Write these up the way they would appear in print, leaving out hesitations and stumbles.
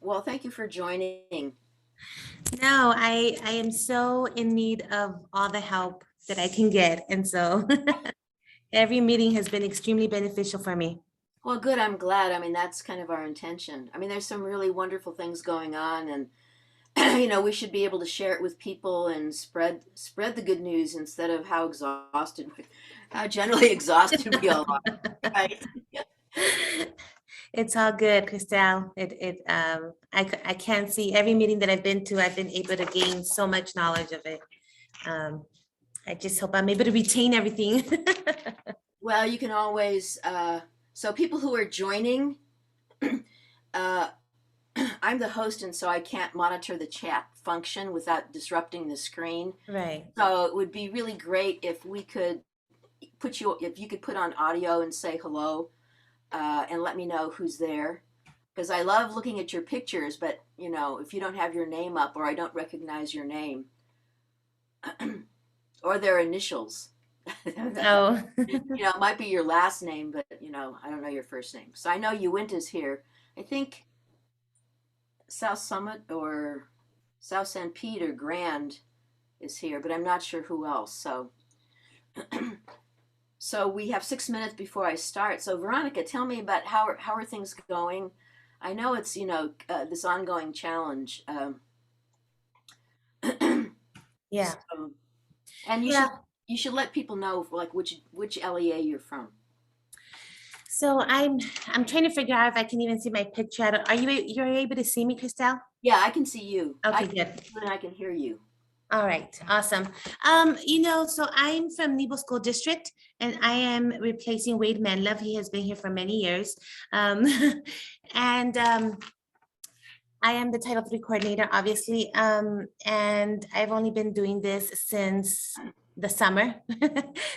Well, thank you for joining. No, I am so in need of all the help that I can get. And so every meeting has been extremely beneficial for me. Well, good. I'm glad. I mean, that's kind of our intention. I mean, there's some really wonderful things going on, and we should be able to share it with people and spread the good news instead of how generally exhausted we all are, right? It's all good, Christelle. I can't see every meeting that I've been to, I've been able to gain so much knowledge of it. Um, I just hope I'm able to retain everything. Well, you can always. So people who are joining, uh, I'm the host, and so I can't monitor the chat function without disrupting the screen. Right. So it would be really great if you could put on audio and say hello, and let me know who's there. Because I love looking at your pictures, but if you don't have your name up or I don't recognize your name or their initials, Oh, it might be your last name, but I don't know your first name. So I know Uinta's here. I think South Summit or South St. Pete or Grand is here, but I'm not sure who else. So we have 6 minutes before I start. So Veronica, tell me about how are things going? I know it's this ongoing challenge. yeah. So, and Yeah. you should let people know like which LEA you're from. So I'm trying to figure out if I can even see my picture. You're able to see me, Christelle? Yeah, I can see you. I Okay, can good. see you and I can hear you. All right, awesome. So I'm from Nebo School District and I am replacing Wade Manlove. He has been here for many years. Um, and I am the Title III coordinator, obviously. And I've only been doing this since the summer.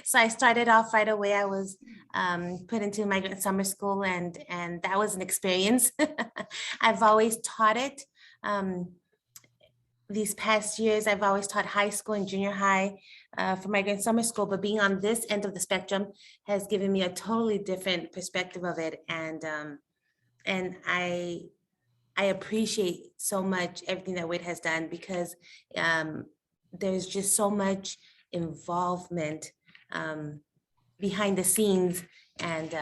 So I started off right away. I was put into migrant summer school and that was an experience. I've always taught it. Um, these past years, I've always taught high school and junior high for migrant summer school, but being on this end of the spectrum has given me a totally different perspective of it. And I appreciate so much everything that Wade has done because um, there's just so much involvement um, behind the scenes, and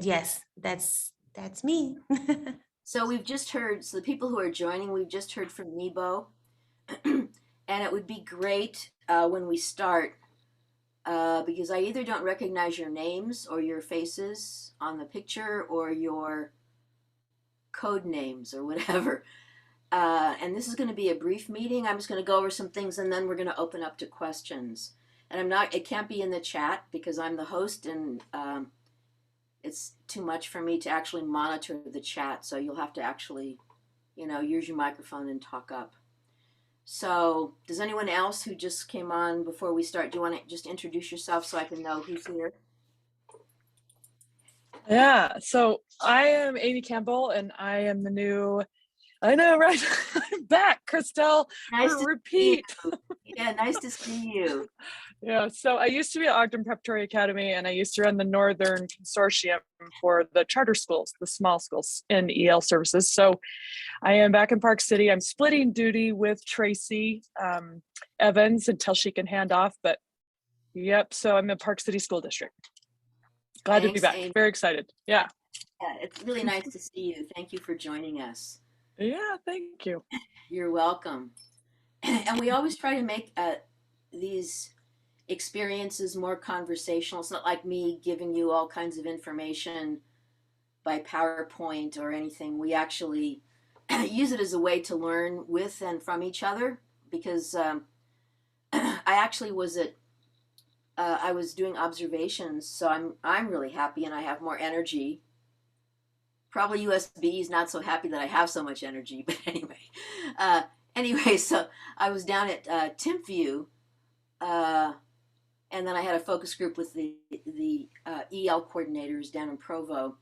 yes, that's me. So we've just heard. So the people who are joining, we've just heard from Nebo, and it would be great when we start because I either don't recognize your names or your faces on the picture or your code names or whatever. And this is going to be a brief meeting. I'm just going to go over some things and then we're going to open up to questions. And it can't be in the chat because I'm the host and it's too much for me to actually monitor the chat. So you'll have to actually, use your microphone and talk up. So, does anyone else who just came on before we start, do you want to just introduce yourself so I can know who's here? Yeah, so I am Amy Campbell and I am the new, I know, right? I'm back, Christelle. Nice to Repeat. see you. Yeah, nice to see you. Yeah, so I used to be at Ogden Preparatory Academy and I used to run the Northern Consortium for the charter schools, the small schools in EL services. So I am back in Park City. I'm splitting duty with Tracy Evans until she can hand off. But yep, so I'm in Park City School District. Glad to be back. Amy. Very excited. Yeah. Yeah, it's really nice to see you. Thank you for joining us. Yeah, thank you. You're welcome. And we always try to make these experiences more conversational. It's not like me giving you all kinds of information by PowerPoint or anything. We actually use it as a way to learn with and from each other because I actually I was doing observations, so I'm really happy and I have more energy. Probably USB is not so happy that I have so much energy, but anyway, so I was down at Timpview, uh, and then I had a focus group with the EL coordinators down in Provo,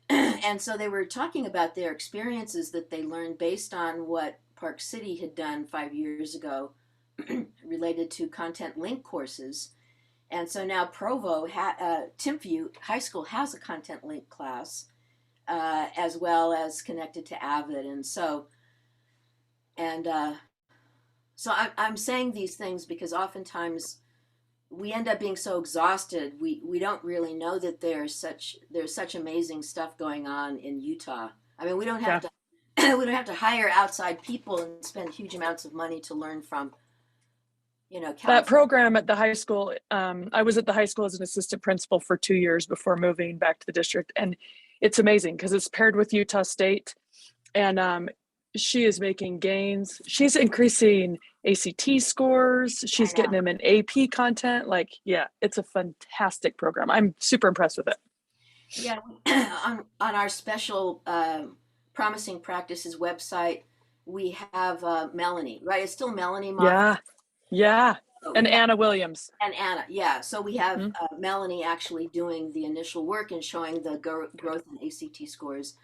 and so they were talking about their experiences that they learned based on what Park City had done 5 years ago, related to content link courses. And so now Timpview High School has a content link class. as well as connected to Avid. And I'm saying these things because oftentimes we end up being so exhausted, we don't really know that there's such amazing stuff going on in Utah. I mean, we don't have Yeah. to we don't have to hire outside people and spend huge amounts of money to learn from, That California. program at the high school, I was at the high school as an assistant principal for 2 years before moving back to the district. And it's amazing because it's paired with Utah State. And she is making gains. She's increasing ACT scores. She's getting them in AP content. Like, yeah, it's a fantastic program. I'm super impressed with it. Yeah, on our special Promising Practices website, we have Melanie, right? It's still Melanie Moffett. Yeah. And Anna Williams. And Anna, yeah. So we have Melanie actually doing the initial work and showing the growth in ACT scores.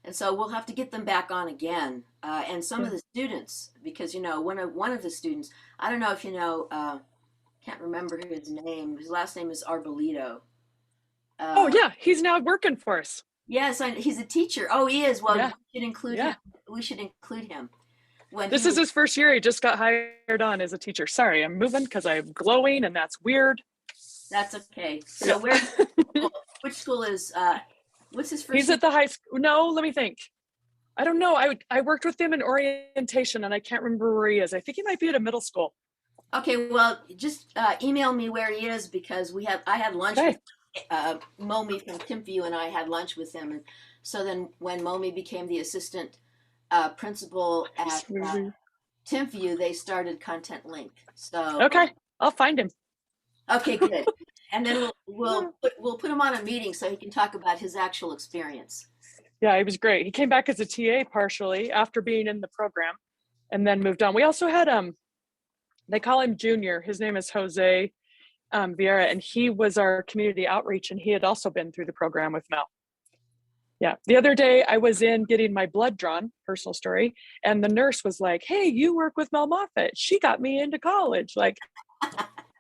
And so we'll have to get them back on again. And some of the students, because, one of the students, I don't know if you know, can't remember his name. His last name is Arbolito. Oh, yeah. He's now working for us. Yes, he's a teacher. Oh, he is. Well, Yeah. we should include him. We should include him. This is his first year. He just got hired on as a teacher. Sorry, I'm moving because I'm glowing and that's weird. That's okay. So which school is, what's his first? He's at the high school. No, let me think. I don't know. I worked with him in orientation and I can't remember where he is. I think he might be at a middle school. Okay, well, just email me where he is because I had lunch with Momi from Timpview, and I had lunch with him. And so then when Momi became the assistant principal at Timpview, they started Content Link. So okay, I'll find him. Okay, good. And then we'll put him on a meeting so he can talk about his actual experience. Yeah, he was great. He came back as a TA partially after being in the program, and then moved on. We also had they call him Junior. His name is Jose Vieira, and he was our community outreach, and he had also been through the program with Mel. Yeah, the other day I was in getting my blood drawn, personal story, and the nurse was like, "Hey, you work with Mel Moffett. She got me into college." Like,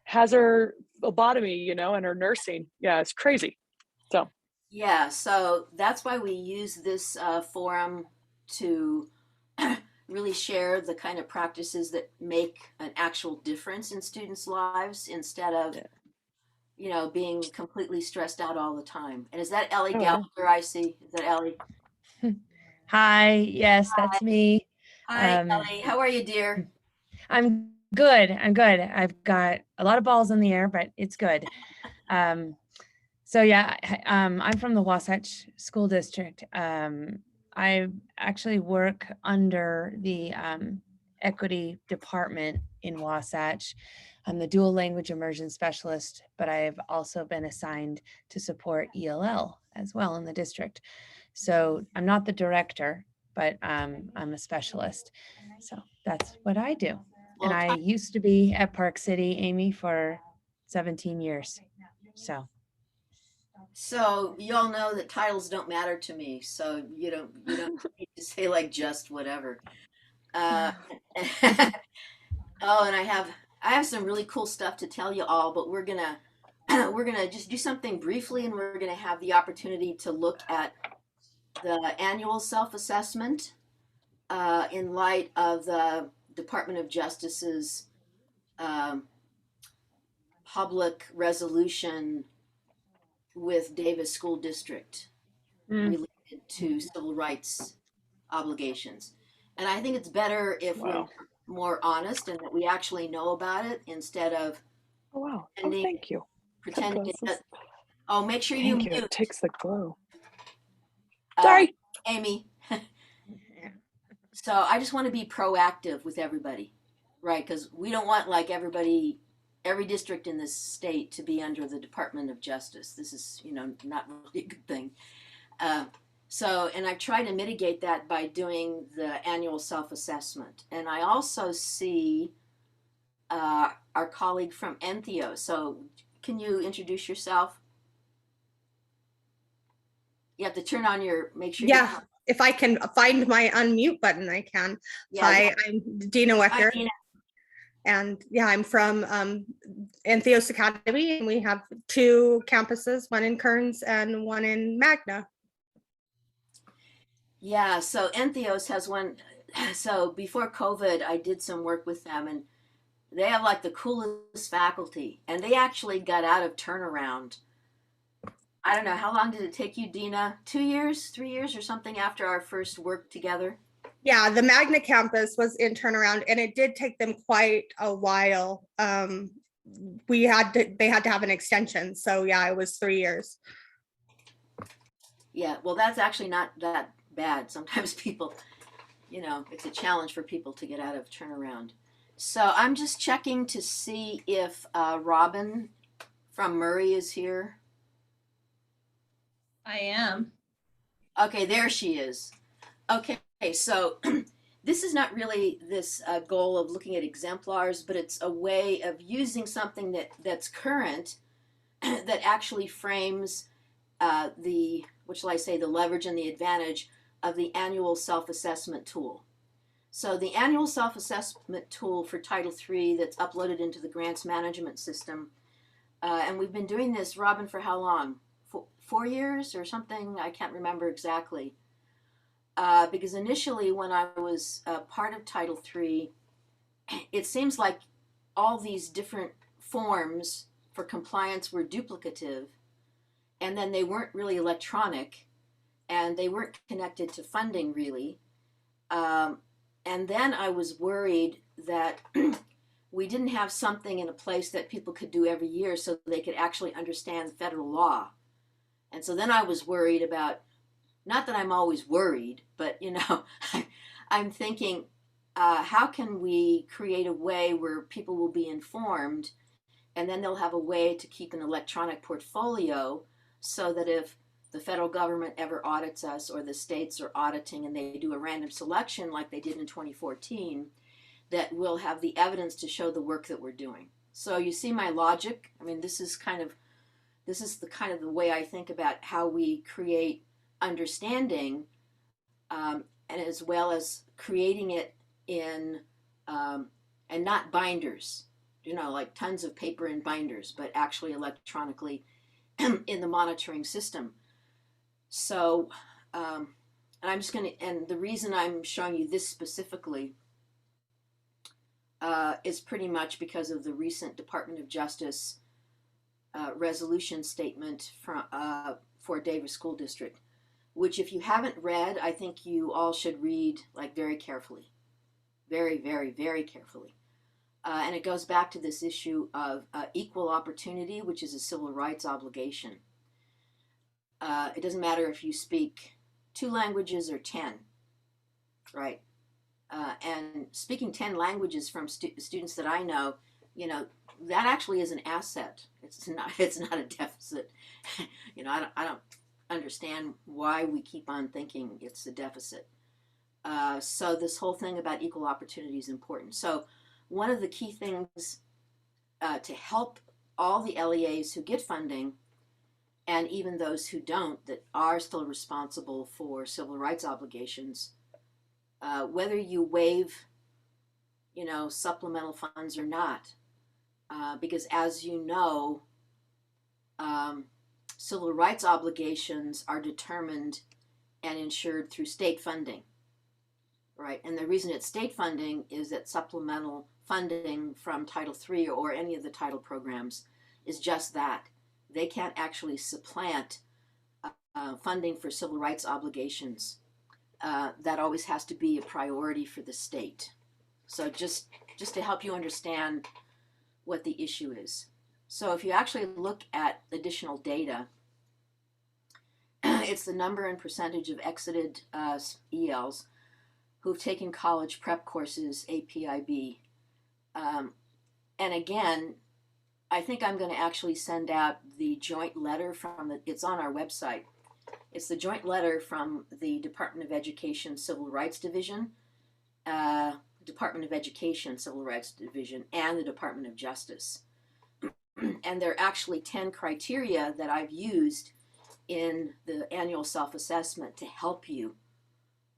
has her lobotomy, and her nursing. Yeah, it's crazy. So. Yeah, so that's why we use this forum to really share the kind of practices that make an actual difference in students' lives instead of, being completely stressed out all the time. And is that Ellie Gallagher I see? Is that Ellie? Hi, yes, that's me. Hi, Ellie. How are you, dear? I'm good. I've got a lot of balls in the air, but it's good. So yeah, I'm from the Wasatch School District. I actually work under the equity department in Wasatch. I'm the dual language immersion specialist, but I've also been assigned to support ELL as well in the district. So I'm not the director, but I'm a specialist. So that's what I do. And I used to be at Park City, Amy, for 17 years. So you all know that titles don't matter to me. So you don't need to say like just whatever. Oh, and I have some really cool stuff to tell you all, but we're gonna just do something briefly, and we're gonna have the opportunity to look at the annual self-assessment in light of the Department of Justice's public resolution with Davis School District related to civil rights obligations. And I think it's better if we're more honest and that we actually know about it instead of Thank you. pretending that. Make sure Thank you you. mute. It takes the glow. Sorry, Amy. So I just want to be proactive with everybody, right? Because we don't want like every district in this state to be under the Department of Justice. This is, not really a good thing. And I try to mitigate that by doing the annual self-assessment. And I also see our colleague from Entheo. So can you introduce yourself? You have to turn on make sure. Yeah, if I can find my unmute button, I can. Yeah, Hi, I'm Dina Wecker. Hi, Dina. And yeah, I'm from Entheos Academy, and we have 2 campuses, one in Kearns and one in Magna. Yeah, so Entheos has one. So before COVID, I did some work with them, and they have like the coolest faculty, and they actually got out of turnaround. I don't know, how long did it take you, Dina? 2 years, 3 years, or something after our first work together? Yeah, the Magna campus was in turnaround, and it did take them quite a while. They had to have an extension. So yeah, it was 3 years. Yeah, well, that's actually not that bad. Sometimes people, it's a challenge for people to get out of turnaround. So I'm just checking to see if Robin from Murray is here. I am. Okay, there she is. Okay, so this is not really this goal of looking at exemplars, but it's a way of using something that's current that actually frames what shall I say, the leverage and the advantage of the annual self-assessment tool. So the annual self-assessment tool for Title III that's uploaded into the grants management system, and we've been doing this, Robin, for how long? 4 years or something? I can't remember exactly. Because initially when I was part of Title III, it seems like all these different forms for compliance were duplicative, and then they weren't really electronic, and they weren't connected to funding really. And then I was worried that we didn't have something in a place that people could do every year so they could actually understand federal law. And so then I was worried about, not that I'm always worried, but I'm thinking, how can we create a way where people will be informed, and then they'll have a way to keep an electronic portfolio so that if the federal government ever audits us, or the states are auditing and they do a random selection like they did in 2014, that we'll have the evidence to show the work that we're doing. So you see my logic? I mean, this is the kind of the way I think about how we create understanding, and as well as creating it in and not binders, like tons of paper and binders, but actually electronically in the monitoring system. So, and I'm just going to, and the reason I'm showing you this specifically is pretty much because of the recent Department of Justice resolution statement for Davis School District, which if you haven't read, I think you all should read like very carefully, very, very, very carefully. And it goes back to this issue of equal opportunity, which is a civil rights obligation. It doesn't matter if you speak 2 languages or 10, right? And speaking 10 languages from students that I know, that actually is an asset. It's not a deficit. I don't understand why we keep on thinking it's a deficit. So this whole thing about equal opportunity is important. So one of the key things to help all the LEAs who get funding, and even those who don't, that are still responsible for civil rights obligations, whether you waive, supplemental funds or not, because as you know, civil rights obligations are determined and insured through state funding, right? And the reason it's state funding is that supplemental funding from Title III or any of the title programs is just that. They can't actually supplant funding for civil rights obligations. That always has to be a priority for the state. So just to help you understand what the issue is. So if you actually look at additional data, it's the number and percentage of exited ELs who've taken college prep courses, APIB. And again, I think I'm going to actually send out the joint letter it's on our website. It's the joint letter from the Department of Education Civil Rights Division, Department of Education Civil Rights Division, and the Department of Justice. And there are actually 10 criteria that I've used in the annual self-assessment to help you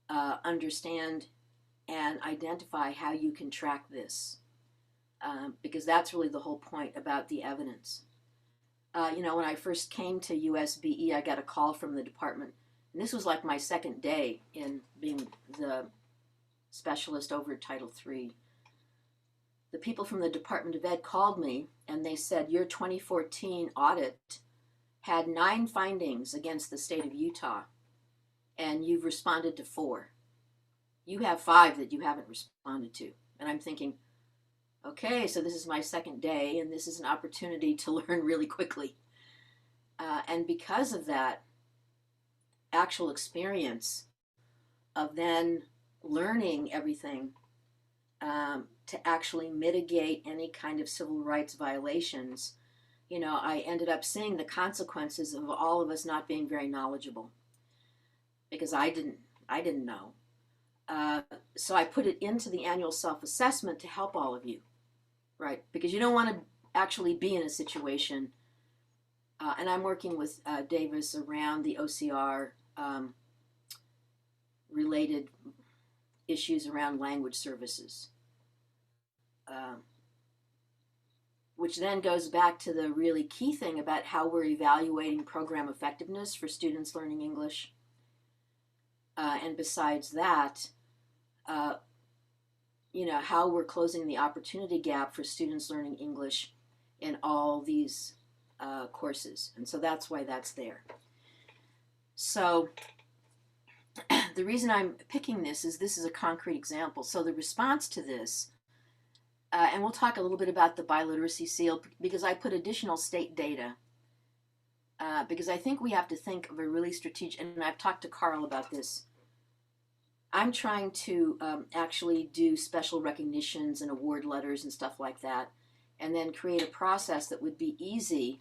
understand and identify how you can track this. Because that's really the whole point about the evidence. When I first came to USBE, I got a call from the department, and this was like my second day in being the specialist over Title III. The people from the Department of Ed called me and they said, your 2014 audit had 9 findings against the state of Utah, and you've responded to 4. You have 5 that you haven't responded to. And I'm thinking, okay, so this is my second day, and this is an opportunity to learn really quickly. And because of that actual experience of then learning everything to actually mitigate any kind of civil rights violations, you know, I ended up seeing the consequences of all of us not being very knowledgeable, because I didn't know. So I put it into the annual self-assessment to help all of you, right? Because you don't want to actually be in a situation, and I'm working with Davis around the OCR related issues around language services, which then goes back to the really key thing about how we're evaluating program effectiveness for students learning English. And besides that, you know, how we're closing the opportunity gap for students learning English in all these courses. And so that's why that's there. So the reason I'm picking this is a concrete example. So the response to this, and we'll talk a little bit about the biliteracy seal, because I put additional state data, because I think we have to think of a really strategic, and I've talked to Carl about this. I'm trying to actually do special recognitions and award letters and stuff like that, and then create a process that would be easy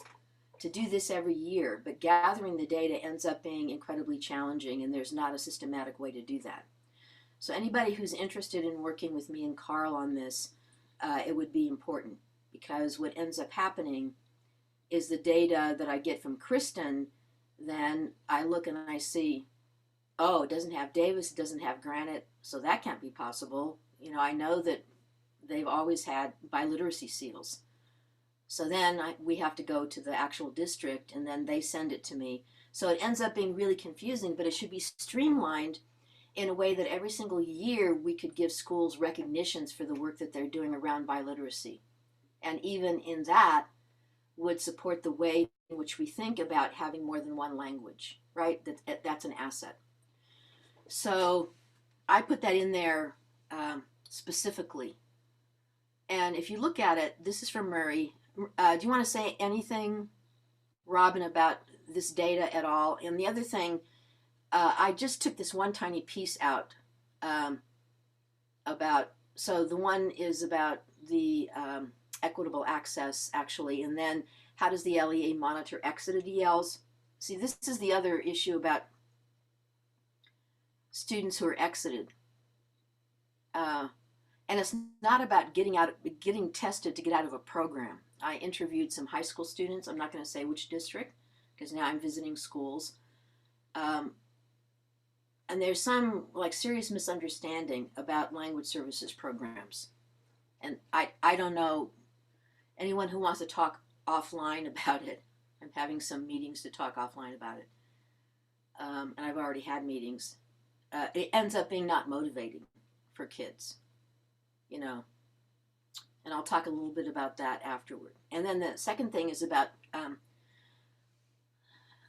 to do this every year, but gathering the data ends up being incredibly challenging, and there's not a systematic way to do that. So anybody who's interested in working with me and Carl on this, it would be important, because what ends up happening is the data that I get from Kristen, then I look and I see, oh, it doesn't have Davis, it doesn't have Granite, so that can't be possible. You know, I know that they've always had biliteracy seals. So then we have to go to the actual district, and then they send it to me. So it ends up being really confusing, but it should be streamlined in a way that every single year we could give schools recognitions for the work that they're doing around biliteracy. And even in that would support the way in which we think about having more than one language, right? That's an asset. So I put that in there specifically. And if you look at it, this is from Murray. Do you want to say anything, Robin, about this data at all? And the other thing, I just took this one tiny piece out about, so the one is about the equitable access, actually, and then how does the LEA monitor exited ELs? See, this is the other issue about students who are exited. And it's not about getting tested to get out of a program. I interviewed some high school students. I'm not going to say which district, because now I'm visiting schools. And there's some like serious misunderstanding about language services programs. And I don't know anyone who wants to talk offline about it. I'm having some meetings to talk offline about it. And I've already had meetings. It ends up being not motivating for kids, you know. And I'll talk a little bit about that afterward. And then the second thing is about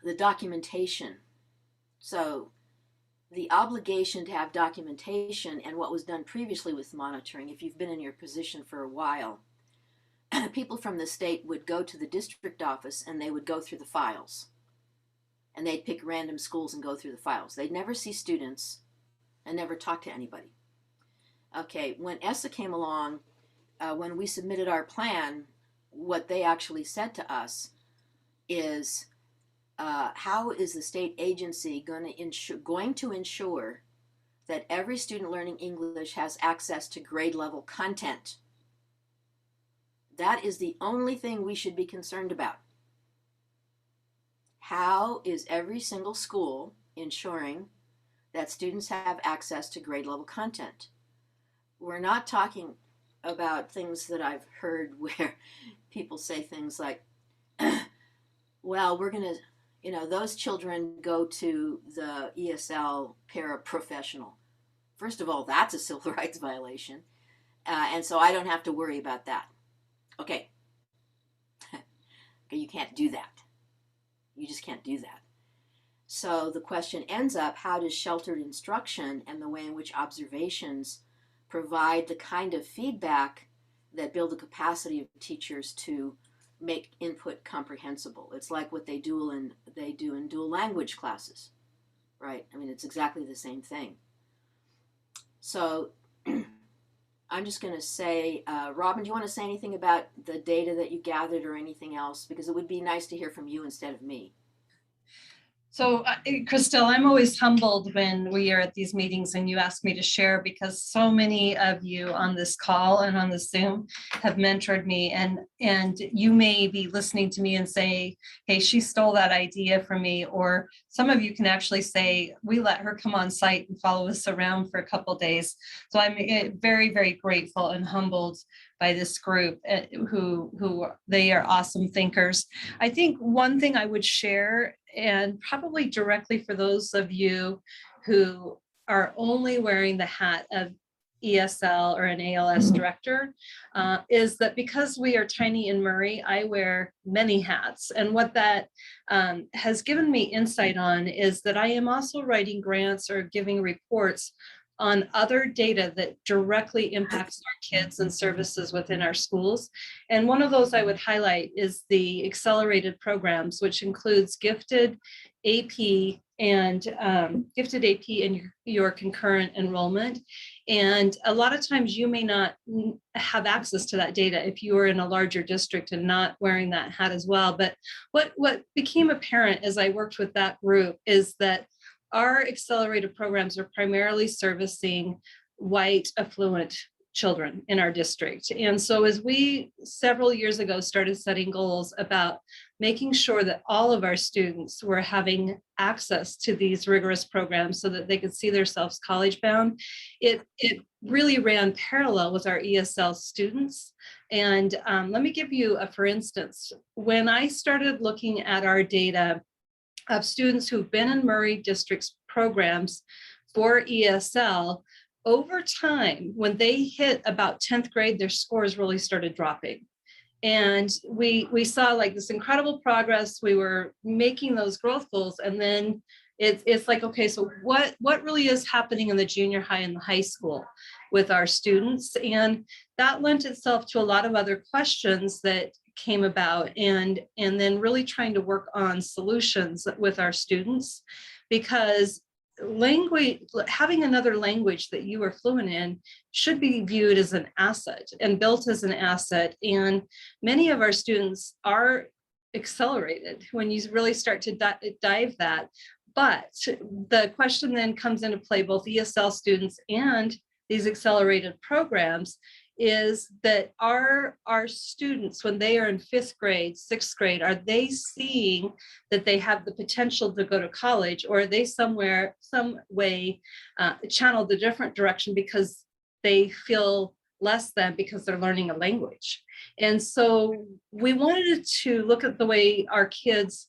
the documentation. So the obligation to have documentation and what was done previously with monitoring, if you've been in your position for a while, people from the state would go to the district office and they would go through the files. And they'd pick random schools and go through the files. They'd never see students and never talk to anybody. Okay, when ESSA came along, when we submitted our plan, what they actually said to us is, how is the state agency going to ensure that every student learning English has access to grade level content? That is the only thing we should be concerned about. How is every single school ensuring that students have access to grade level content? We're not talking about things that I've heard where people say things like, well, we're going to, You know, those children go to the ESL paraprofessional. First of all, that's a civil rights violation. And so I don't have to worry about that. Okay. Okay, you can't do that. You just can't do that. So the question ends up, how does sheltered instruction and the way in which observations provide the kind of feedback that build the capacity of teachers to make input comprehensible? It's like what they do in dual language classes, right? I mean, it's exactly the same thing. So I'm just going to say, Robin, do you want to say anything about the data that you gathered or anything else? Because it would be nice to hear from you instead of me. So, Christelle, I'm always humbled when we are at these meetings and you ask me to share, because so many of you on this call and on the Zoom have mentored me, and you may be listening to me and say, hey, she stole that idea from me, or some of you can actually say, we let her come on site and follow us around for a couple of days. So I'm very, very grateful and humbled by this group who they are awesome thinkers. I think one thing I would share, and probably directly for those of you who are only wearing the hat of ESL or an ALS director, is that because we are tiny in Murray, I wear many hats. And what that has given me insight on is that I am also writing grants or giving reports on other data that directly impacts our kids and services within our schools. And one of those I would highlight is the accelerated programs, which includes gifted AP and your concurrent enrollment. And a lot of times you may not have access to that data if you are in a larger district and not wearing that hat as well. But what became apparent as I worked with that group is that our accelerated programs are primarily servicing white affluent children in our district. And so as we several years ago started setting goals about making sure that all of our students were having access to these rigorous programs so that they could see themselves college bound, it really ran parallel with our ESL students. And let me give you for instance, when I started looking at our data of students who've been in Murray District's programs for ESL, over time, when they hit about 10th grade, their scores really started dropping. And we saw like this incredible progress. We were making those growth goals. And then it's like, okay, so what really is happening in the junior high and the high school with our students? And that lent itself to a lot of other questions that came about, and then really trying to work on solutions with our students, because language, having another language that you are fluent in should be viewed as an asset and built as an asset. And many of our students are accelerated when you really start to dive that. But the question then comes into play, both ESL students and these accelerated programs, is that our students, when they are in 5th grade, 6th grade, are they seeing that they have the potential to go to college, or are they some way channeled a different direction because they feel less than because they're learning a language? And so we wanted to look at the way our kids,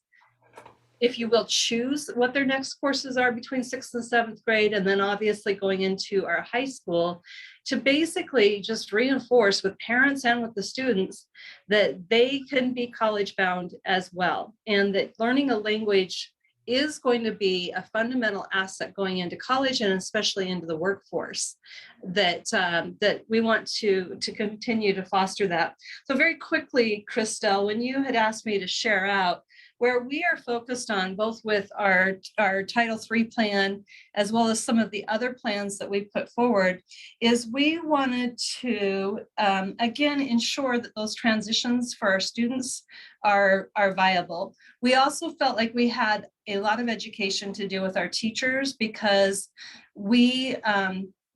if you will, choose what their next courses are between 6th and 7th grade, and then obviously going into our high school, to basically just reinforce with parents and with the students that they can be college bound as well, and that learning a language is going to be a fundamental asset going into college and especially into the workforce, that we want to continue to foster that. So very quickly, Christelle, when you had asked me to share out where we are focused on, both with our Title III plan, as well as some of the other plans that we put forward, is we wanted to, again, ensure that those transitions for our students are viable. We also felt like we had a lot of education to do with our teachers, because we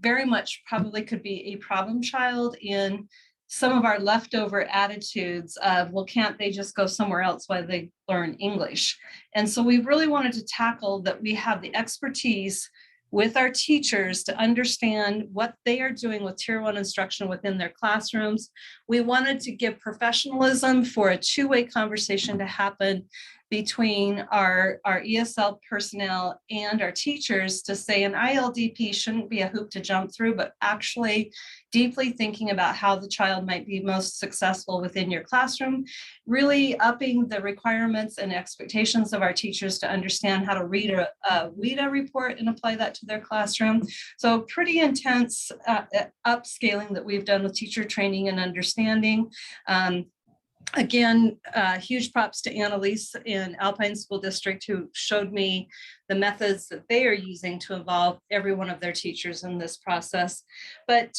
very much probably could be a problem child in some of our leftover attitudes of, well, can't they just go somewhere else while they learn English? And so we really wanted to tackle that. We have the expertise with our teachers to understand what they are doing with Tier 1 instruction within their classrooms. We wanted to give professionalism for a two-way conversation to happen between our ESL personnel and our teachers to say an ILDP shouldn't be a hoop to jump through, but actually deeply thinking about how the child might be most successful within your classroom, really upping the requirements and expectations of our teachers to understand how to read a WIDA report and apply that to their classroom. So pretty intense upscaling that we've done with teacher training and understanding. Again, huge props to Annalise in Alpine School District, who showed me the methods that they are using to involve every one of their teachers in this process. But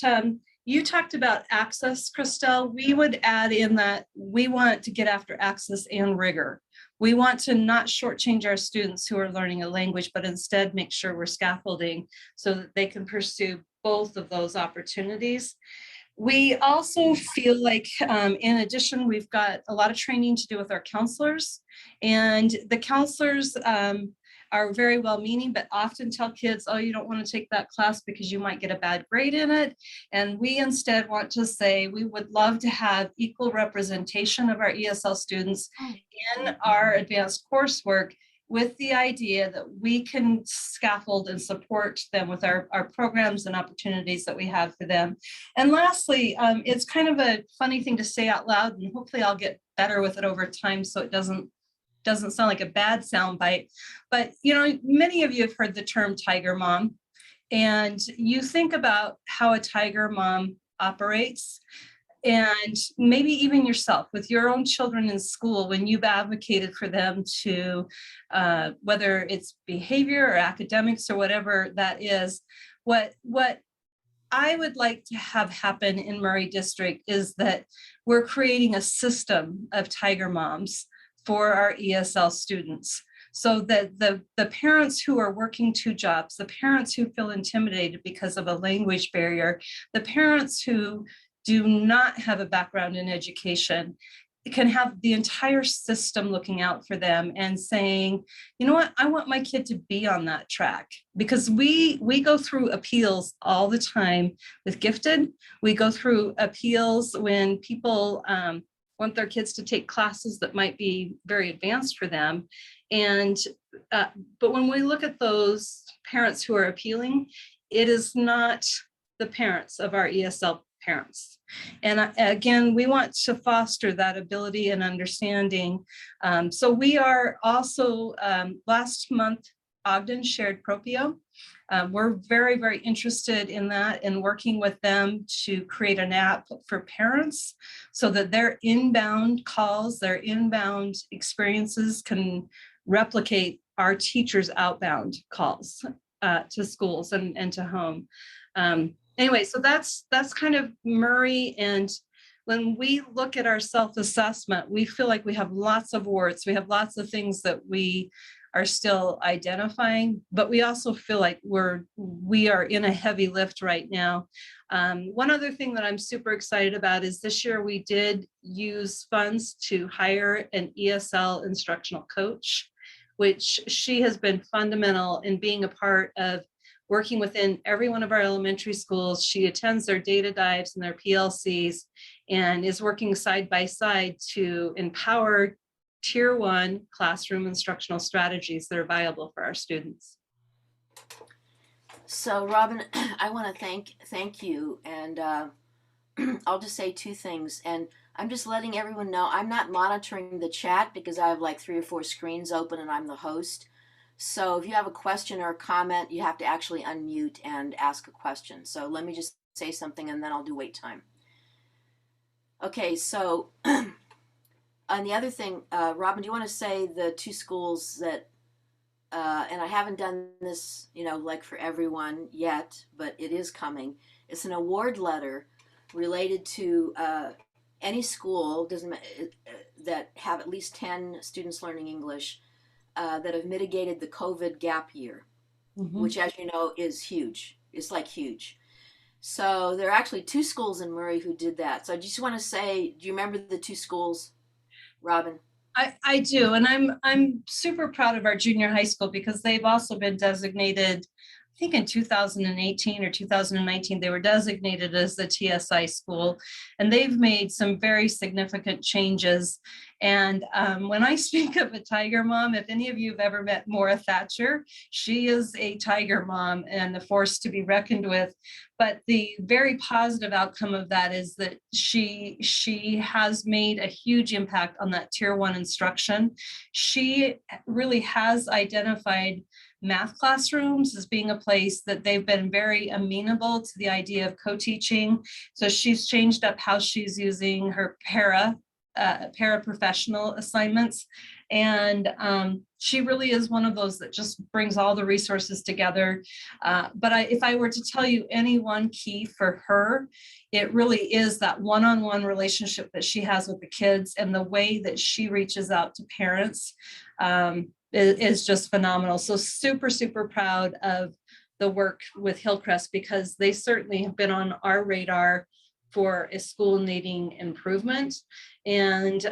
you talked about access, Christelle. We would add in that we want to get after access and rigor. We want to not shortchange our students who are learning a language, but instead make sure we're scaffolding so that they can pursue both of those opportunities. We also feel like, in addition, we've got a lot of training to do with our counselors, and the counselors are very well-meaning, but often tell kids, oh, you don't want to take that class because you might get a bad grade in it. And we instead want to say, we would love to have equal representation of our ESL students in our advanced coursework, with the idea that we can scaffold and support them with our programs and opportunities that we have for them. And lastly, it's kind of a funny thing to say out loud, and hopefully I'll get better with it over time so it doesn't sound like a bad soundbite. But you know, many of you have heard the term tiger mom, and you think about how a tiger mom operates. And maybe even yourself with your own children in school, when you've advocated for them to, whether it's behavior or academics or whatever that is, what I would like to have happen in Murray District is that we're creating a system of tiger moms for our ESL students, so that the parents who are working 2 jobs, the parents who feel intimidated because of a language barrier, the parents who do not have a background in education, can have the entire system looking out for them and saying, you know what, I want my kid to be on that track. Because we go through appeals all the time with gifted. We go through appeals when people want their kids to take classes that might be very advanced for them. And but when we look at those parents who are appealing, it is not the parents of our ESL parents. And again, we want to foster that ability and understanding. So we are also, last month, Ogden shared Propio. We're very, very interested in that and working with them to create an app for parents so that their inbound calls, their inbound experiences can replicate our teachers' outbound calls to schools and to home. Anyway, so that's kind of Murray. And when we look at our self-assessment, we feel like we have lots of warts. We have lots of things that we are still identifying, but we also feel like we are in a heavy lift right now. One other thing that I'm super excited about is this year we did use funds to hire an ESL instructional coach, which she has been fundamental in being a part of working within every one of our elementary schools. She attends their data dives and their PLCs and is working side by side to empower Tier 1 classroom instructional strategies that are viable for our students. So Robin, I want to thank you, and I'll just say 2 things. And I'm just letting everyone know I'm not monitoring the chat because I have like 3 or 4 screens open and I'm the host. So if you have a question or a comment, you have to actually unmute and ask a question. So let me just say something and then I'll do wait time. Okay, so and the other thing, Robin, do you want to say the 2 schools that, and I haven't done this, like for everyone yet, but it is coming. It's an award letter related to any school that have at least 10 students learning English that have mitigated the COVID gap year, which, as you know, is huge. It's like huge. So there are actually 2 schools in Murray who did that. So I just want to say, do you remember the 2 schools, Robin? I do, and I'm super proud of our junior high school because they've also been designated, I think in 2018 or 2019, they were designated as the TSI school, and they've made some very significant changes. And when I speak of a tiger mom, if any of you have ever met Maura Thatcher, she is a tiger mom and a force to be reckoned with. But the very positive outcome of that is that she has made a huge impact on that tier 1 instruction. She really has identified math classrooms as being a place that they've been very amenable to the idea of co-teaching. So she's changed up how she's using her paraprofessional assignments. And she really is one of those that just brings all the resources together. But if I were to tell you any one key for her, it really is that one-on-one relationship that she has with the kids, and the way that she reaches out to parents is just phenomenal. So super, super proud of the work with Hillcrest, because they certainly have been on our radar for a school needing improvement. And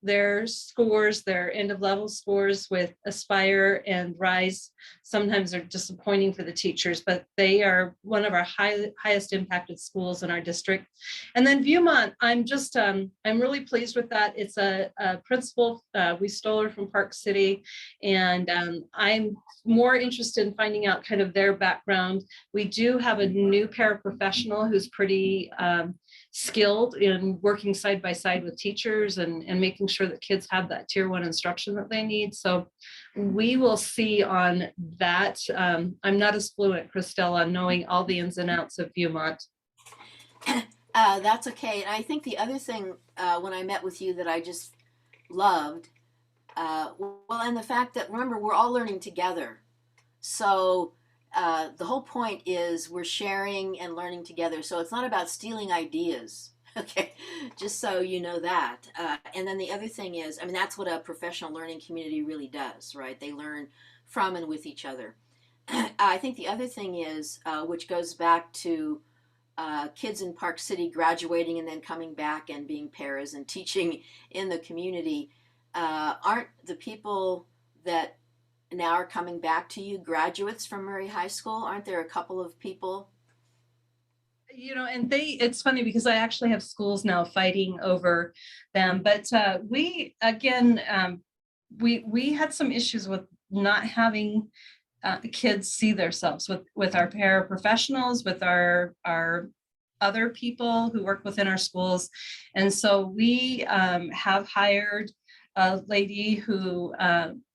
their scores, their end of level scores with Aspire and Rise sometimes are disappointing for the teachers, but they are one of our highest impacted schools in our district. And then Viewmont, I'm really pleased with that. It's a principal, we stole her from Park City, and I'm more interested in finding out kind of their background. We do have a new paraprofessional who's pretty skilled in working side by side with teachers and making sure that kids have that tier 1 instruction that they need. So we will see on that. I'm not as fluent, Christelle, on knowing all the ins and outs of Viewmont. That's okay. And I think the other thing when I met with you that I just loved, and the fact that, remember, we're all learning together. So the whole point is we're sharing and learning together. So it's not about stealing ideas. Okay, just so you know that. And then the other thing is, I mean, that's what a professional learning community really does, right? They learn from and with each other. I think the other thing is, which goes back to kids in Park City graduating and then coming back and being paras and teaching in the community, aren't the people that now are coming back to you graduates from Murray High School? Aren't there a couple of people? You know, and it's funny because I actually have schools now fighting over them, but we had some issues with not having the kids see themselves with our paraprofessionals, with our other people who work within our schools. And so we have hired a lady who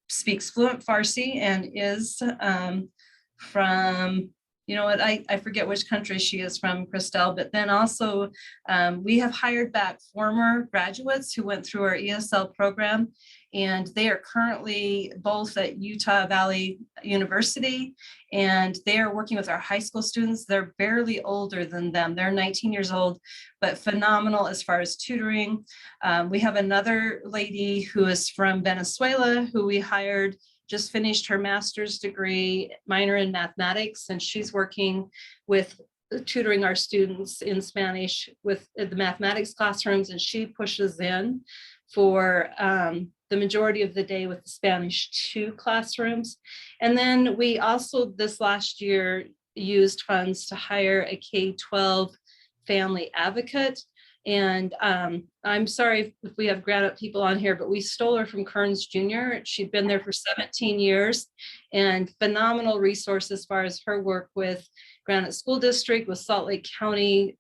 speaks fluent Farsi and is from, you know what, I forget which country she is from, Christelle, but then also we have hired back former graduates who went through our ESL program, and they are currently both at Utah Valley University, and they are working with our high school students. They're barely older than them. They're 19 years old, but phenomenal as far as tutoring. We have another lady who is from Venezuela who we hired, just finished her master's degree, minor in mathematics, and she's working with tutoring our students in Spanish with the mathematics classrooms, and she pushes in for the majority of the day with the Spanish 2 classrooms. And then we also this last year used funds to hire a K-12 family advocate. And I'm sorry if we have Granite people on here, but we stole her from Kearns Jr. She'd been there for 17 years and phenomenal resource as far as her work with Granite School District, with Salt Lake County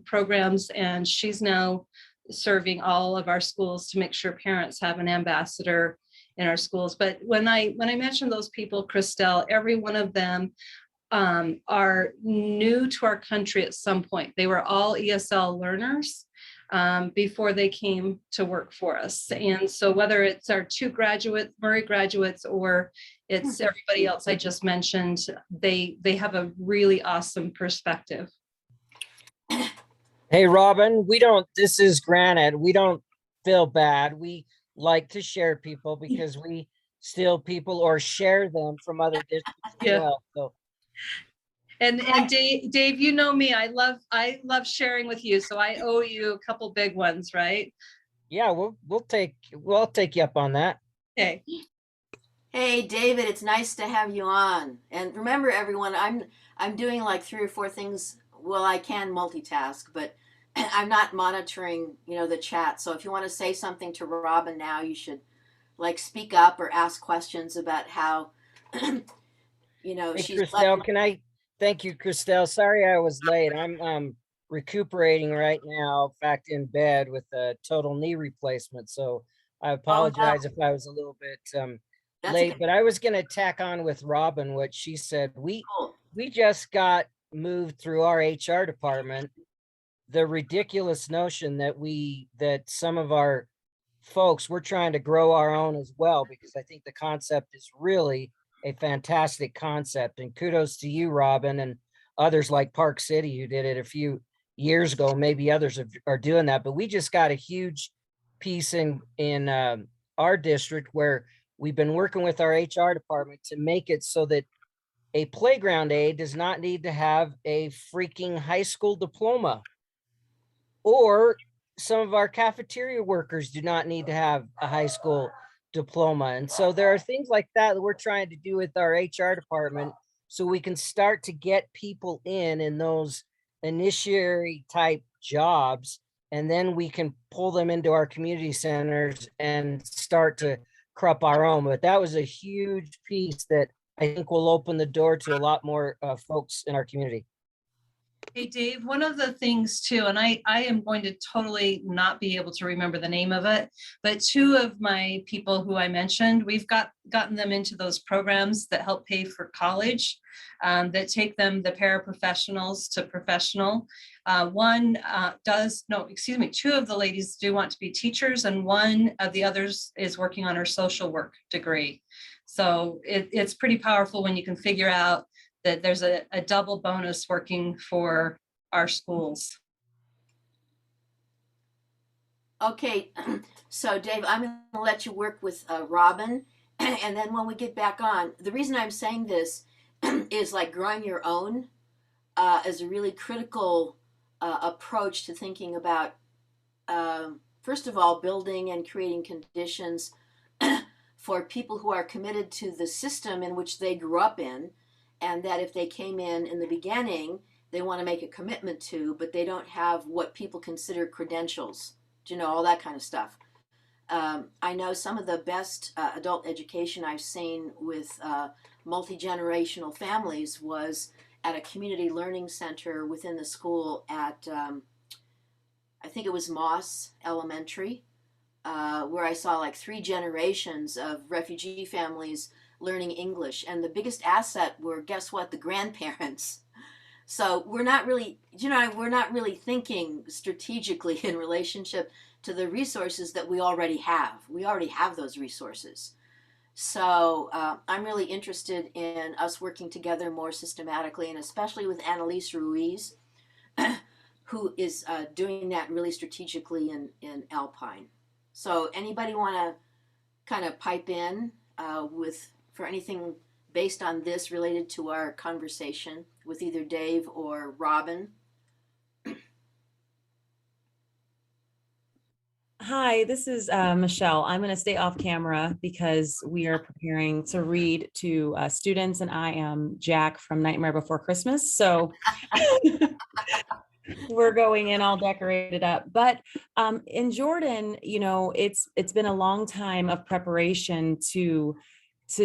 programs. And she's now serving all of our schools to make sure parents have an ambassador in our schools. But when I mentioned those people, Christelle, every one of them are new to our country at some point. They were all ESL learners before they came to work for us. And so whether it's our 2 Murray graduates, or it's everybody else I just mentioned, they have a really awesome perspective. Hey, Robin, this is Granite. We don't feel bad. We like to share people because we steal people or share them from other districts as well. So. And Dave, you know me, I love sharing with you. So I owe you a couple big ones, right? Yeah, we'll take you up on that. Okay. Hey, David, it's nice to have you on. And remember, everyone, I'm doing like 3 or 4 things. Well, I can multitask, but I'm not monitoring, the chat. So if you want to say something to Robin now, you should like speak up or ask questions about how, Hey, she's Christelle, can I thank you, Christelle? Sorry I was late. I'm recuperating right now, in fact, in bed with a total knee replacement. So I apologize if I was a little bit That's late, okay. but I was gonna tack on with Robin what she said. Cool. We just got moved through our HR department. The ridiculous notion that some of our folks, we're trying to grow our own as well, because I think the concept is really a fantastic concept. And kudos to you, Robin, and others like Park City who did it a few years ago. Maybe others are doing that, but we just got a huge piece in our district where we've been working with our HR department to make it so that a playground aide does not need to have a freaking high school diploma, or some of our cafeteria workers do not need to have a high school diploma. And so there are things like that we're trying to do with our HR department so we can start to get people in those initiatory type jobs, and then we can pull them into our community centers and start to crop our own. But that was a huge piece that I think will open the door to a lot more folks in our community. Hey, Dave, one of the things too, and I am going to totally not be able to remember the name of it, but two of my people who I mentioned, we've gotten them into those programs that help pay for college, that take them, the paraprofessionals to professional. Two of the ladies do want to be teachers, and one of the others is working on her social work degree. So it's pretty powerful when you can figure out that there's a double bonus working for our schools. Okay, so Dave, I'm going to let you work with Robin, and then when we get back on, the reason I'm saying this is like growing your own is a really critical approach to thinking about, first of all, building and creating conditions for people who are committed to the system in which they grew up in, and that if they came in the beginning, they want to make a commitment to, but they don't have what people consider credentials, all that kind of stuff. I know some of the best adult education I've seen with multi-generational families was at a community learning center within the school at, I think it was Moss Elementary, where I saw like 3 generations of refugee families learning English, and the biggest asset were, guess what, the grandparents. So we're not really thinking strategically in relationship to the resources that we already have. We already have those resources. So I'm really interested in us working together more systematically, and especially with Annalise Ruiz, who is doing that really strategically in Alpine. So anybody want to kind of pipe in for anything based on this related to our conversation with either Dave or Robin? Hi, this is Michelle. I'm going to stay off camera because we are preparing to read to students, and I am Jack from Nightmare Before Christmas. So we're going in all decorated up. But in Jordan, it's been a long time of preparation to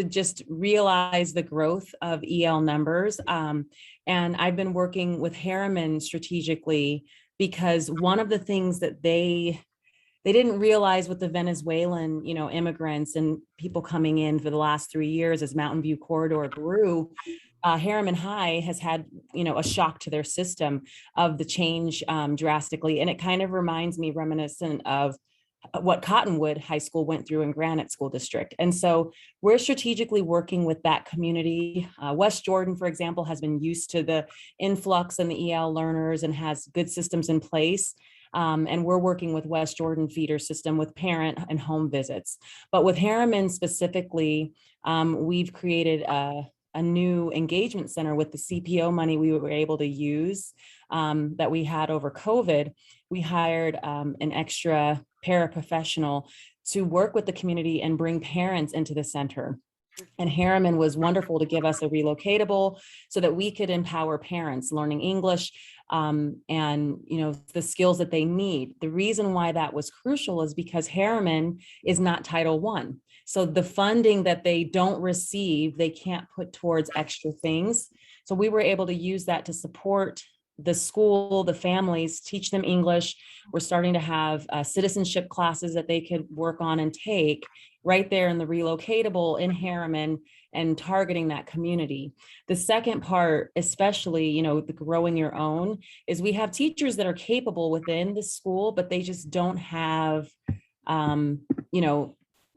just realize the growth of EL numbers. And I've been working with Harriman strategically because one of the things that they didn't realize with the Venezuelan, immigrants and people coming in for the last 3 years as Mountain View Corridor grew, Harriman High has had, a shock to their system of the change drastically. And it kind of reminds me reminiscent of what Cottonwood High School went through in Granite School District. And so we're strategically working with that community. West Jordan, for example, has been used to the influx and the EL learners and has good systems in place. And we're working with West Jordan feeder system with parent and home visits. But with Harriman specifically, we've created a new engagement center with the CPO money we were able to use that we had over COVID. We hired an extra paraprofessional to work with the community and bring parents into the center. And Harriman was wonderful to give us a relocatable so that we could empower parents learning English and the skills that they need. The reason why that was crucial is because Harriman is not Title I. So the funding that they don't receive, they can't put towards extra things. So we were able to use that to support the school, the families, teach them English. We're starting to have citizenship classes that they could work on and take right there in the relocatable in Harriman and targeting that community. The second part, especially, the growing your own, is we have teachers that are capable within the school, but they just don't have,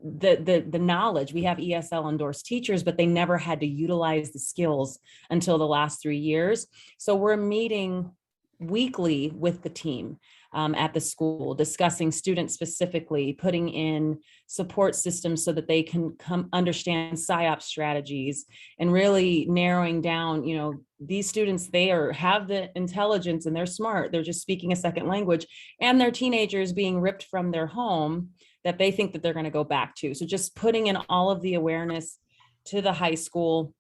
the knowledge. We have ESL endorsed teachers, but they never had to utilize the skills until the last 3 years. So we're meeting weekly with the team at the school, discussing students specifically, putting in support systems so that they can understand PSYOP strategies, and really narrowing down, these students, they have the intelligence and they're smart. They're just speaking a second language, and they're teenagers being ripped from their home that they think that they're going to go back to. So just putting in all of the awareness to the high school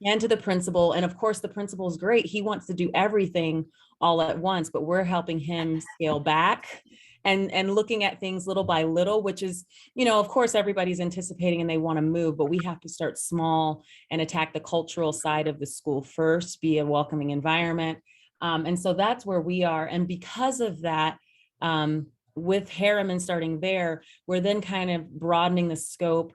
and to the principal. And of course, the principal is great. He wants to do everything all at once, but we're helping him scale back and looking at things little by little, which is, of course, everybody's anticipating and they want to move, but we have to start small and attack the cultural side of the school first, be a welcoming environment. And so that's where we are. And because of that, with Harriman starting there, we're then kind of broadening the scope.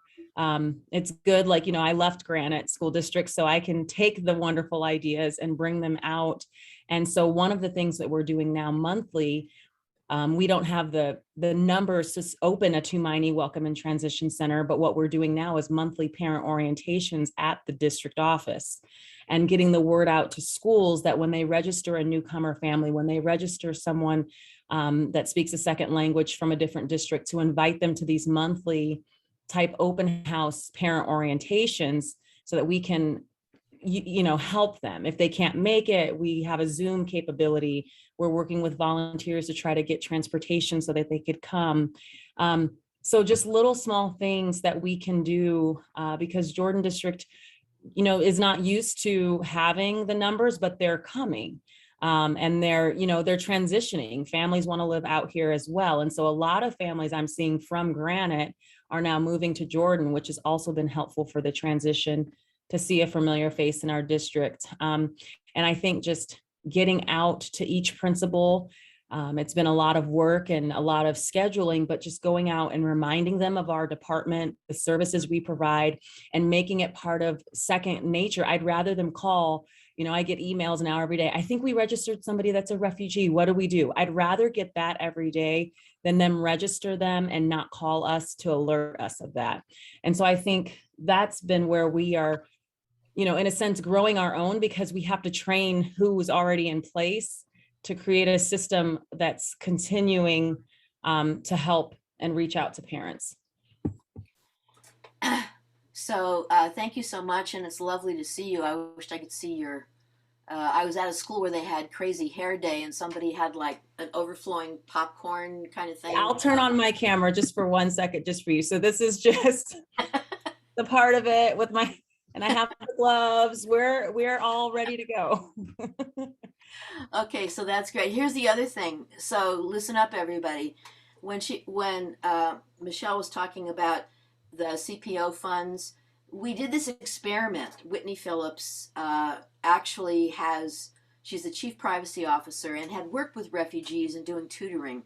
It's good, I left Granite School District, so I can take the wonderful ideas and bring them out. And so one of the things that we're doing now monthly, we don't have the numbers to open a Tumaini Welcome and Transition Center, but what we're doing now is monthly parent orientations at the district office and getting the word out to schools that when they register a newcomer family, when they register someone that speaks a second language from a different district, to invite them to these monthly type open house parent orientations so that we can help them. If they can't make it, we have a Zoom capability. We're working with volunteers to try to get transportation so that they could come. So just little small things that we can do because Jordan District, is not used to having the numbers, but they're coming. And they're transitioning. Families want to live out here as well. And so a lot of families I'm seeing from Granite are now moving to Jordan, which has also been helpful for the transition, to see a familiar face in our district. And I think just getting out to each principal, it's been a lot of work and a lot of scheduling, but just going out and reminding them of our department, the services we provide, and making it part of second nature. I'd rather them call. I get emails now every day. I think we registered somebody that's a refugee. What do we do? I'd rather get that every day than them register them and not call us to alert us of that. And so I think that's been where we are, in a sense, growing our own, because we have to train who is already in place to create a system that's continuing to help and reach out to parents. So thank you so much, and it's lovely to see you. I wished I could see your. I was at a school where they had crazy hair day, and somebody had like an overflowing popcorn kind of thing. I'll turn on my camera just for 1 second, just for you. So this is just the part of it with my, and I have the gloves. We're all ready to go. Okay, so that's great. Here's the other thing. So listen up, everybody. When Michelle was talking about the CPO funds, we did this experiment. Whitney Phillips actually she's the chief privacy officer and had worked with refugees and doing tutoring.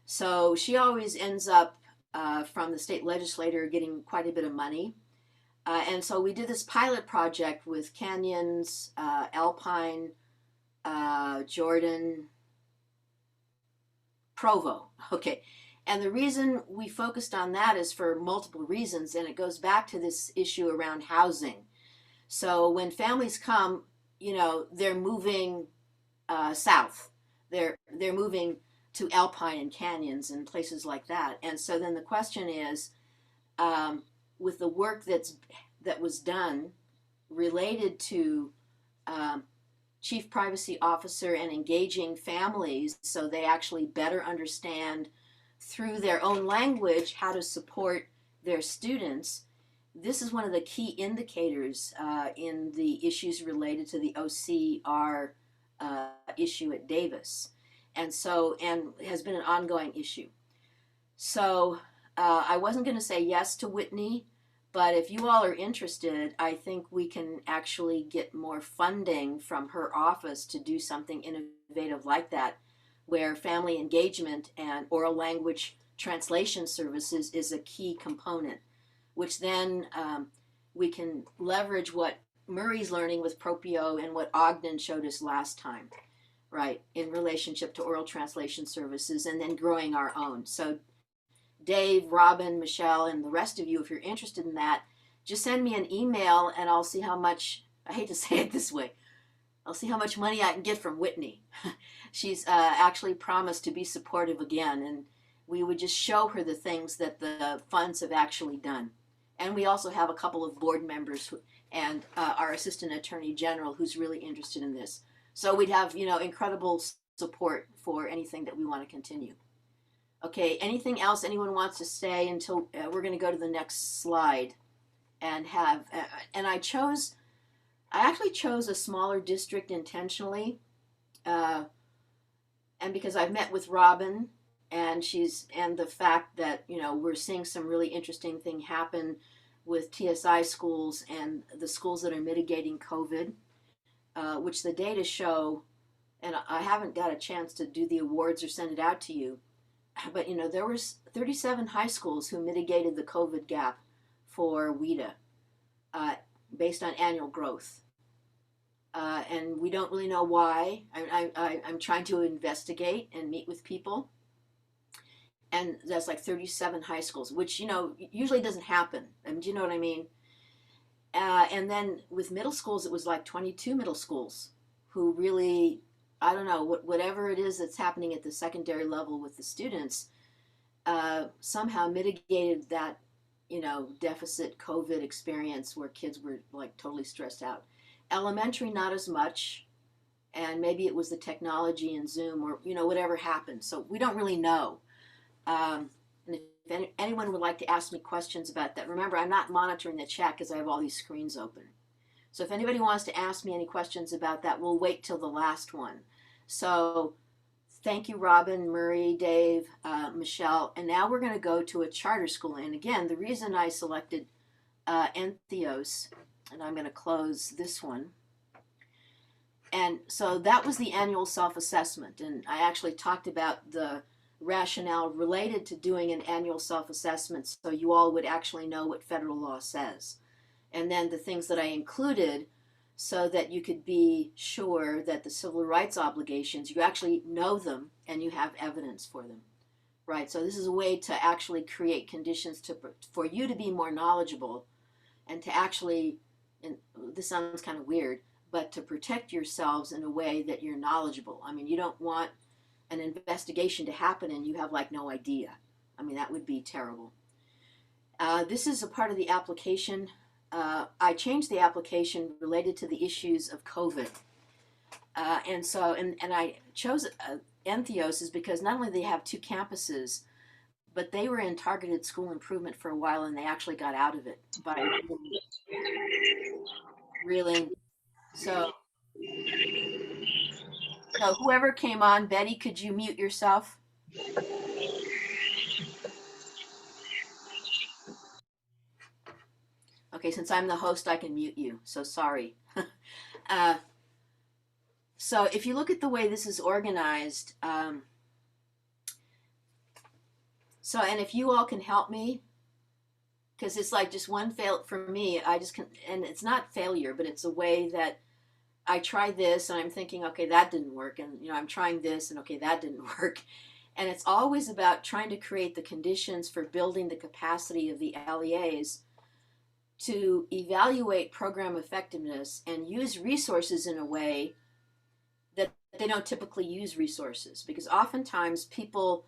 So she always ends up from the state legislature getting quite a bit of money. And so we did this pilot project with Canyons, Alpine, Jordan, Provo. Okay. And the reason we focused on that is for multiple reasons, and it goes back to this issue around housing. So when families come, they're moving south. They're moving to Alpine and Canyons and places like that. And so then the question is, with the work that was done related to chief privacy officer and engaging families so they actually better understand through their own language how to support their students, this is one of the key indicators in the issues related to the OCR issue at Davis, and has been an ongoing issue. So I wasn't going to say yes to Whitney, but if you all are interested, I think we can actually get more funding from her office to do something innovative like that, where family engagement and oral language translation services is a key component, which then we can leverage what Murray's learning with Propio and what Ogden showed us last time, right, in relationship to oral translation services, and then growing our own. So Dave, Robin, Michelle, and the rest of you, if you're interested in that, just send me an email and I'll see how much, I hate to say it this way, I'll see how much money I can get from Whitney. She's actually promised to be supportive again, and we would just show her the things that the funds have actually done. And we also have a couple of board members and our assistant attorney general who's really interested in this. So we'd have, incredible support for anything that we want to continue. Okay, anything else anyone wants to say until we're going to go to the next slide and have, and I actually chose a smaller district intentionally, and because I've met with Robin and the fact that, we're seeing some really interesting thing happen with TSI schools and the schools that are mitigating COVID, which the data show, and I haven't got a chance to do the awards or send it out to you, but there was 37 high schools who mitigated the COVID gap for WIDA based on annual growth. And we don't really know why. I'm trying to investigate and meet with people. And that's like 37 high schools, which, usually doesn't happen. Do you know what I mean? And then with middle schools, it was like 22 middle schools who really, I don't know, whatever it is that's happening at the secondary level with the students, somehow mitigated that, deficit COVID experience where kids were like totally stressed out. Elementary, not as much. And maybe it was the technology and Zoom or, whatever happened. So we don't really know. And if anyone would like to ask me questions about that, remember, I'm not monitoring the chat because I have all these screens open. So if anybody wants to ask me any questions about that, we'll wait till the last one. So thank you, Robin, Murray, Dave, Michelle. And now we're going to go to a charter school. And again, the reason I selected Entheos, and I'm going to close this one. And so that was the annual self-assessment. And I actually talked about the rationale related to doing an annual self-assessment so you all would actually know what federal law says. And then the things that I included so that you could be sure that the civil rights obligations, you actually know them and you have evidence for them, right? So this is a way to actually create conditions for you to be more knowledgeable and to actually, and this sounds kind of weird, but to protect yourselves in a way that you're knowledgeable. I mean, you don't want an investigation to happen and you have like no idea. I mean, that would be terrible. This is a part of the application. I changed the application related to the issues of COVID. And I chose Entheos is because not only they have 2 campuses, but they were in targeted school improvement for a while and they actually got out of it by really. So whoever came on, Betty, could you mute yourself? Okay, since I'm the host, I can mute you, so sorry. So if you look at the way this is organized, and if you all can help me, because it's like just one fail for me, and it's not failure, but it's a way that I try this and I'm thinking, okay, that didn't work. And, I'm trying this and okay, that didn't work. And it's always about trying to create the conditions for building the capacity of the LEAs to evaluate program effectiveness and use resources in a way that they don't typically use resources. Because oftentimes people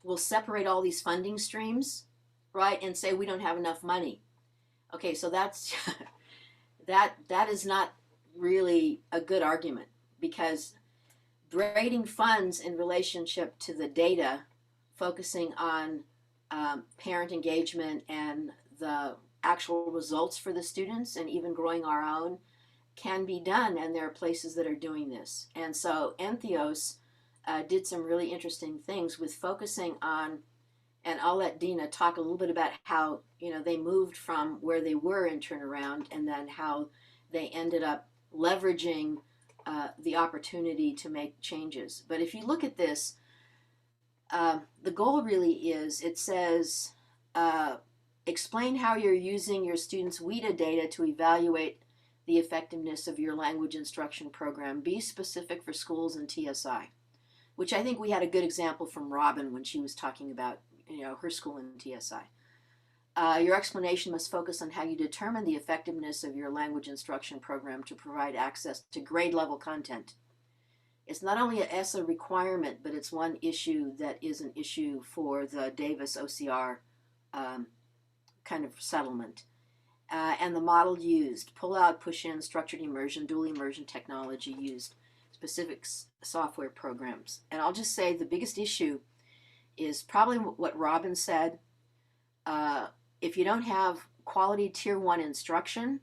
will separate all these funding streams, right, and say we don't have enough money. Okay, so that's that is not really a good argument, because grading funds in relationship to the data, focusing on parent engagement and the actual results for the students and even growing our own can be done, and there are places that are doing this. And so Entheos did some really interesting things with focusing on, and I'll let Dina talk a little bit about how, you know, they moved from where they were in turnaround and then how they ended up leveraging the opportunity to make changes. But if you look at this, the goal really is, it says, explain how you're using your students' WIDA data to evaluate the effectiveness of your language instruction program. Be specific for schools and TSI, which I think we had a good example from Robin when she was talking about, you know, her school and TSI. Your explanation must focus on how you determine the effectiveness of your language instruction program to provide access to grade level content. It's not only a ESSA requirement, but it's one issue that is an issue for the Davis OCR kind of settlement. And the model used, pull out, push in, structured immersion, dual immersion technology used, specific software programs. And I'll just say the biggest issue is probably what Robin said. If you don't have quality tier 1 instruction,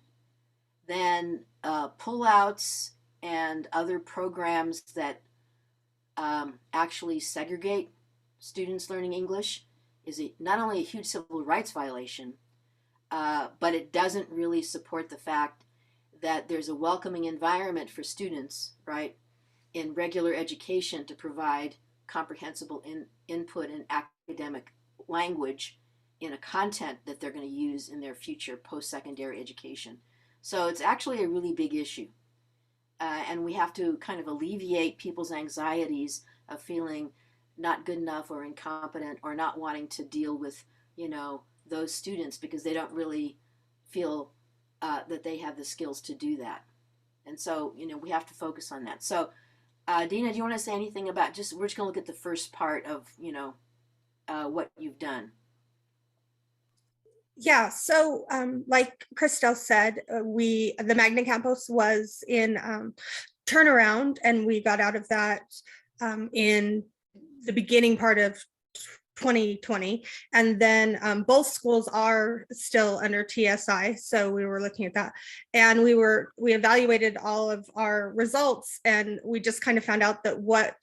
then pullouts and other programs that actually segregate students learning English is not only a huge civil rights violation, but it doesn't really support the fact that there's a welcoming environment for students, right, in regular education to provide comprehensible input in academic language in a content that they're going to use in their future post-secondary education. So it's actually a really big issue. And we have to kind of alleviate people's anxieties of feeling not good enough or incompetent or not wanting to deal with, you know, those students because they don't really feel that they have the skills to do that. And so, you know, we have to focus on that. So, Dina, do you want to say anything about we're just going to look at the first part of, you know, what you've done? Yeah, so like Christelle said, the Magna Campus was in turnaround, and we got out of that in the beginning part of 2020. And then both schools are still under TSI, so we were looking at that. And we evaluated all of our results, and we just kind of found out that what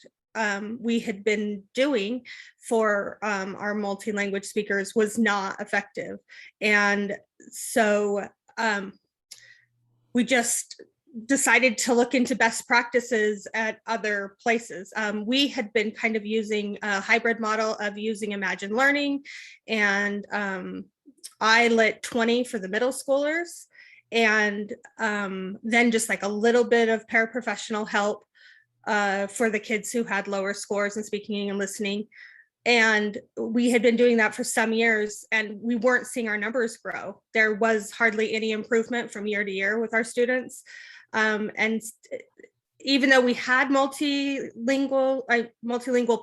we had been doing for our multi-language speakers was not effective. And so we just decided to look into best practices at other places. We had been kind of using a hybrid model of using Imagine Learning and ILIT 20 for the middle schoolers, and then just like a little bit of paraprofessional help for the kids who had lower scores in speaking and listening. And we had been doing that for some years, and we weren't seeing our numbers grow. There was hardly any improvement from year to year with our students. And even though we had multilingual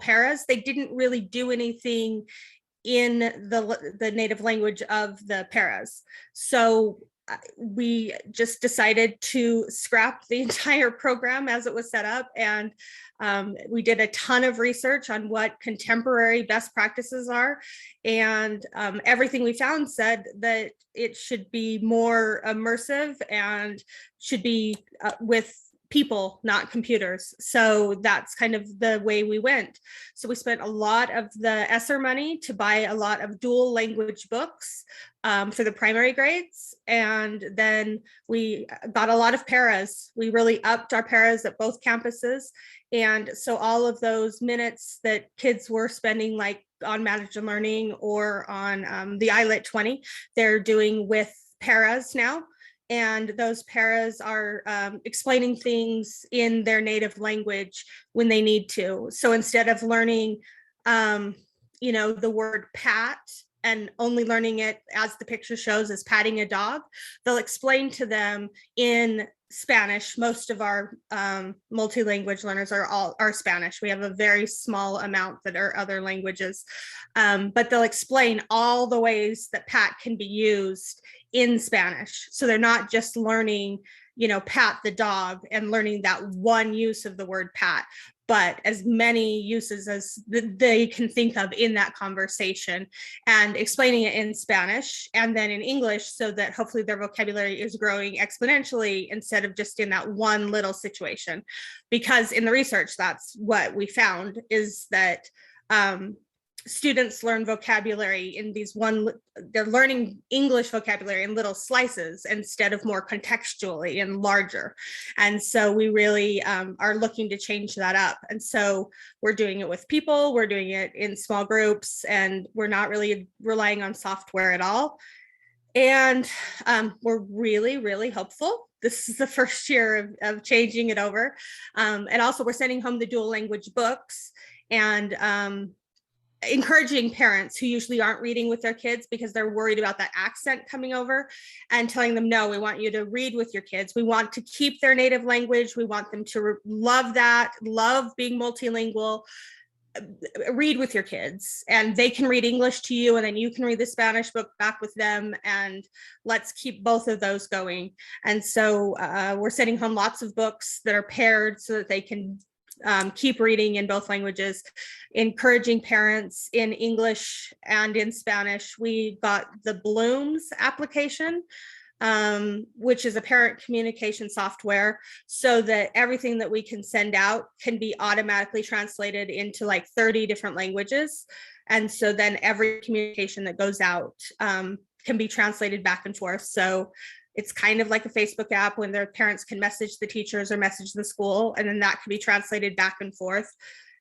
paras, they didn't really do anything in the native language of the paras. So we just decided to scrap the entire program as it was set up, and we did a ton of research on what contemporary best practices are, and everything we found said that it should be more immersive and should be with people, not computers. So that's kind of the way we went. So we spent a lot of the ESSER money to buy a lot of dual language books for the primary grades. And then we got a lot of paras. We really upped our paras at both campuses. And so all of those minutes that kids were spending like on Managed Learning or on the ILIT 20, they're doing with paras now. And those paras are explaining things in their native language when they need to. So instead of learning, you know, the word pat and only learning it as the picture shows as patting a dog, they'll explain to them in Spanish. Most of our multi-language learners are Spanish. We have a very small amount that are other languages, but they'll explain all the ways that pat can be used in Spanish. So they're not just learning, you know, pat the dog and learning that one use of the word pat, but as many uses as they can think of in that conversation, and explaining it in Spanish and then in English, so that hopefully their vocabulary is growing exponentially instead of just in that one little situation. Because in the research, that's what we found, is that students learn vocabulary in they're learning English vocabulary in little slices instead of more contextually and larger. And so we really are looking to change that up. And so we're doing it with people, we're doing it in small groups, and we're not really relying on software at all. And we're really, really hopeful. This is the first year of changing it over. And also we're sending home the dual language books, and encouraging parents who usually aren't reading with their kids because they're worried about that accent coming over, and telling them, no, we want you to read with your kids. We want to keep their native language. We want them to love that, love being multilingual. Read with your kids, and they can read English to you, and then you can read the Spanish book back with them, and let's keep both of those going. And so we're sending home lots of books that are paired so that they can keep reading in both languages, encouraging parents in English and in Spanish. We got the Blooms application, which is a parent communication software, so that everything that we can send out can be automatically translated into like 30 different languages. And so then every communication that goes out can be translated back and forth. So it's kind of like a Facebook app when their parents can message the teachers or message the school, and then that can be translated back and forth.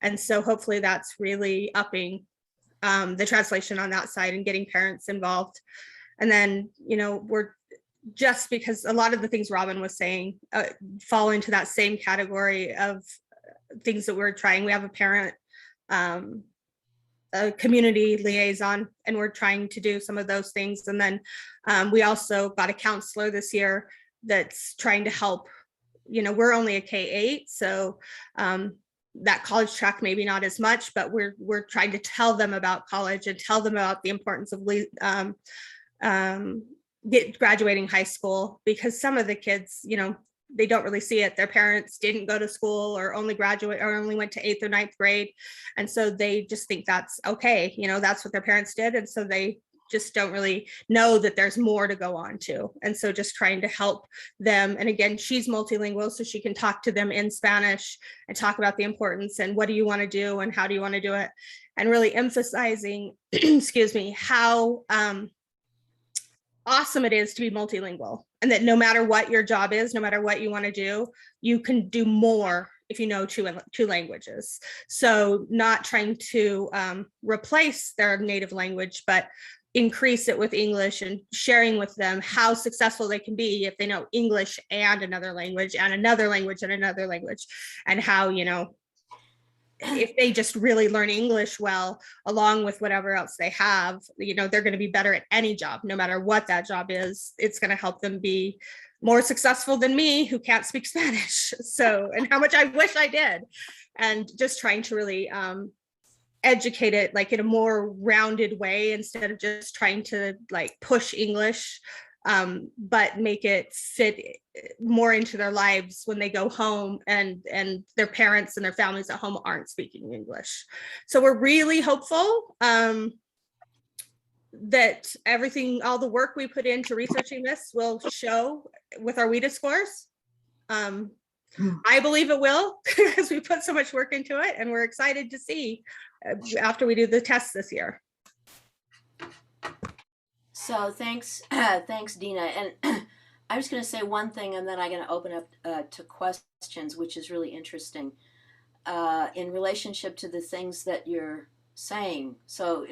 And so hopefully that's really upping the translation on that side and getting parents involved. And then, we're just, because a lot of the things Robin was saying fall into that same category of things that we're trying. We have a parent, a community liaison, and we're trying to do some of those things. And then we also got a counselor this year that's trying to help. We're only a K-8, so that college track maybe not as much, but we're trying to tell them about college and tell them about the importance of graduating high school, because some of the kids, they don't really see it. Their parents didn't go to school, or only graduate, or only went to 8th or 9th grade. And so they just think that's okay. That's what their parents did. And so they just don't really know that there's more to go on to. And so just trying to help them. And again, she's multilingual, so she can talk to them in Spanish and talk about the importance and what do you want to do and how do you want to do it. And really emphasizing, excuse me, how awesome it is to be multilingual, and that no matter what your job is, no matter what you want to do, you can do more if you know two languages. So not trying to replace their native language, but increase it with English, and sharing with them how successful they can be if they know English and another language and another language and another language, and how, if they just really learn English well, along with whatever else they have, they're going to be better at any job, no matter what that job is. It's going to help them be more successful than me, who can't speak Spanish. So, and how much I wish I did. And just trying to really educate it like in a more rounded way, instead of just trying to like push English, but make it fit more into their lives when they go home, and their parents and their families at home aren't speaking English. So we're really hopeful that all the work we put into researching this will show with our WIDA scores. I believe it will, because we put so much work into it, and we're excited to see after we do the tests this year. So thanks, thanks, Dina. And I was going to say one thing, and then I'm going to open up to questions, which is really interesting in relationship to the things that you're saying. So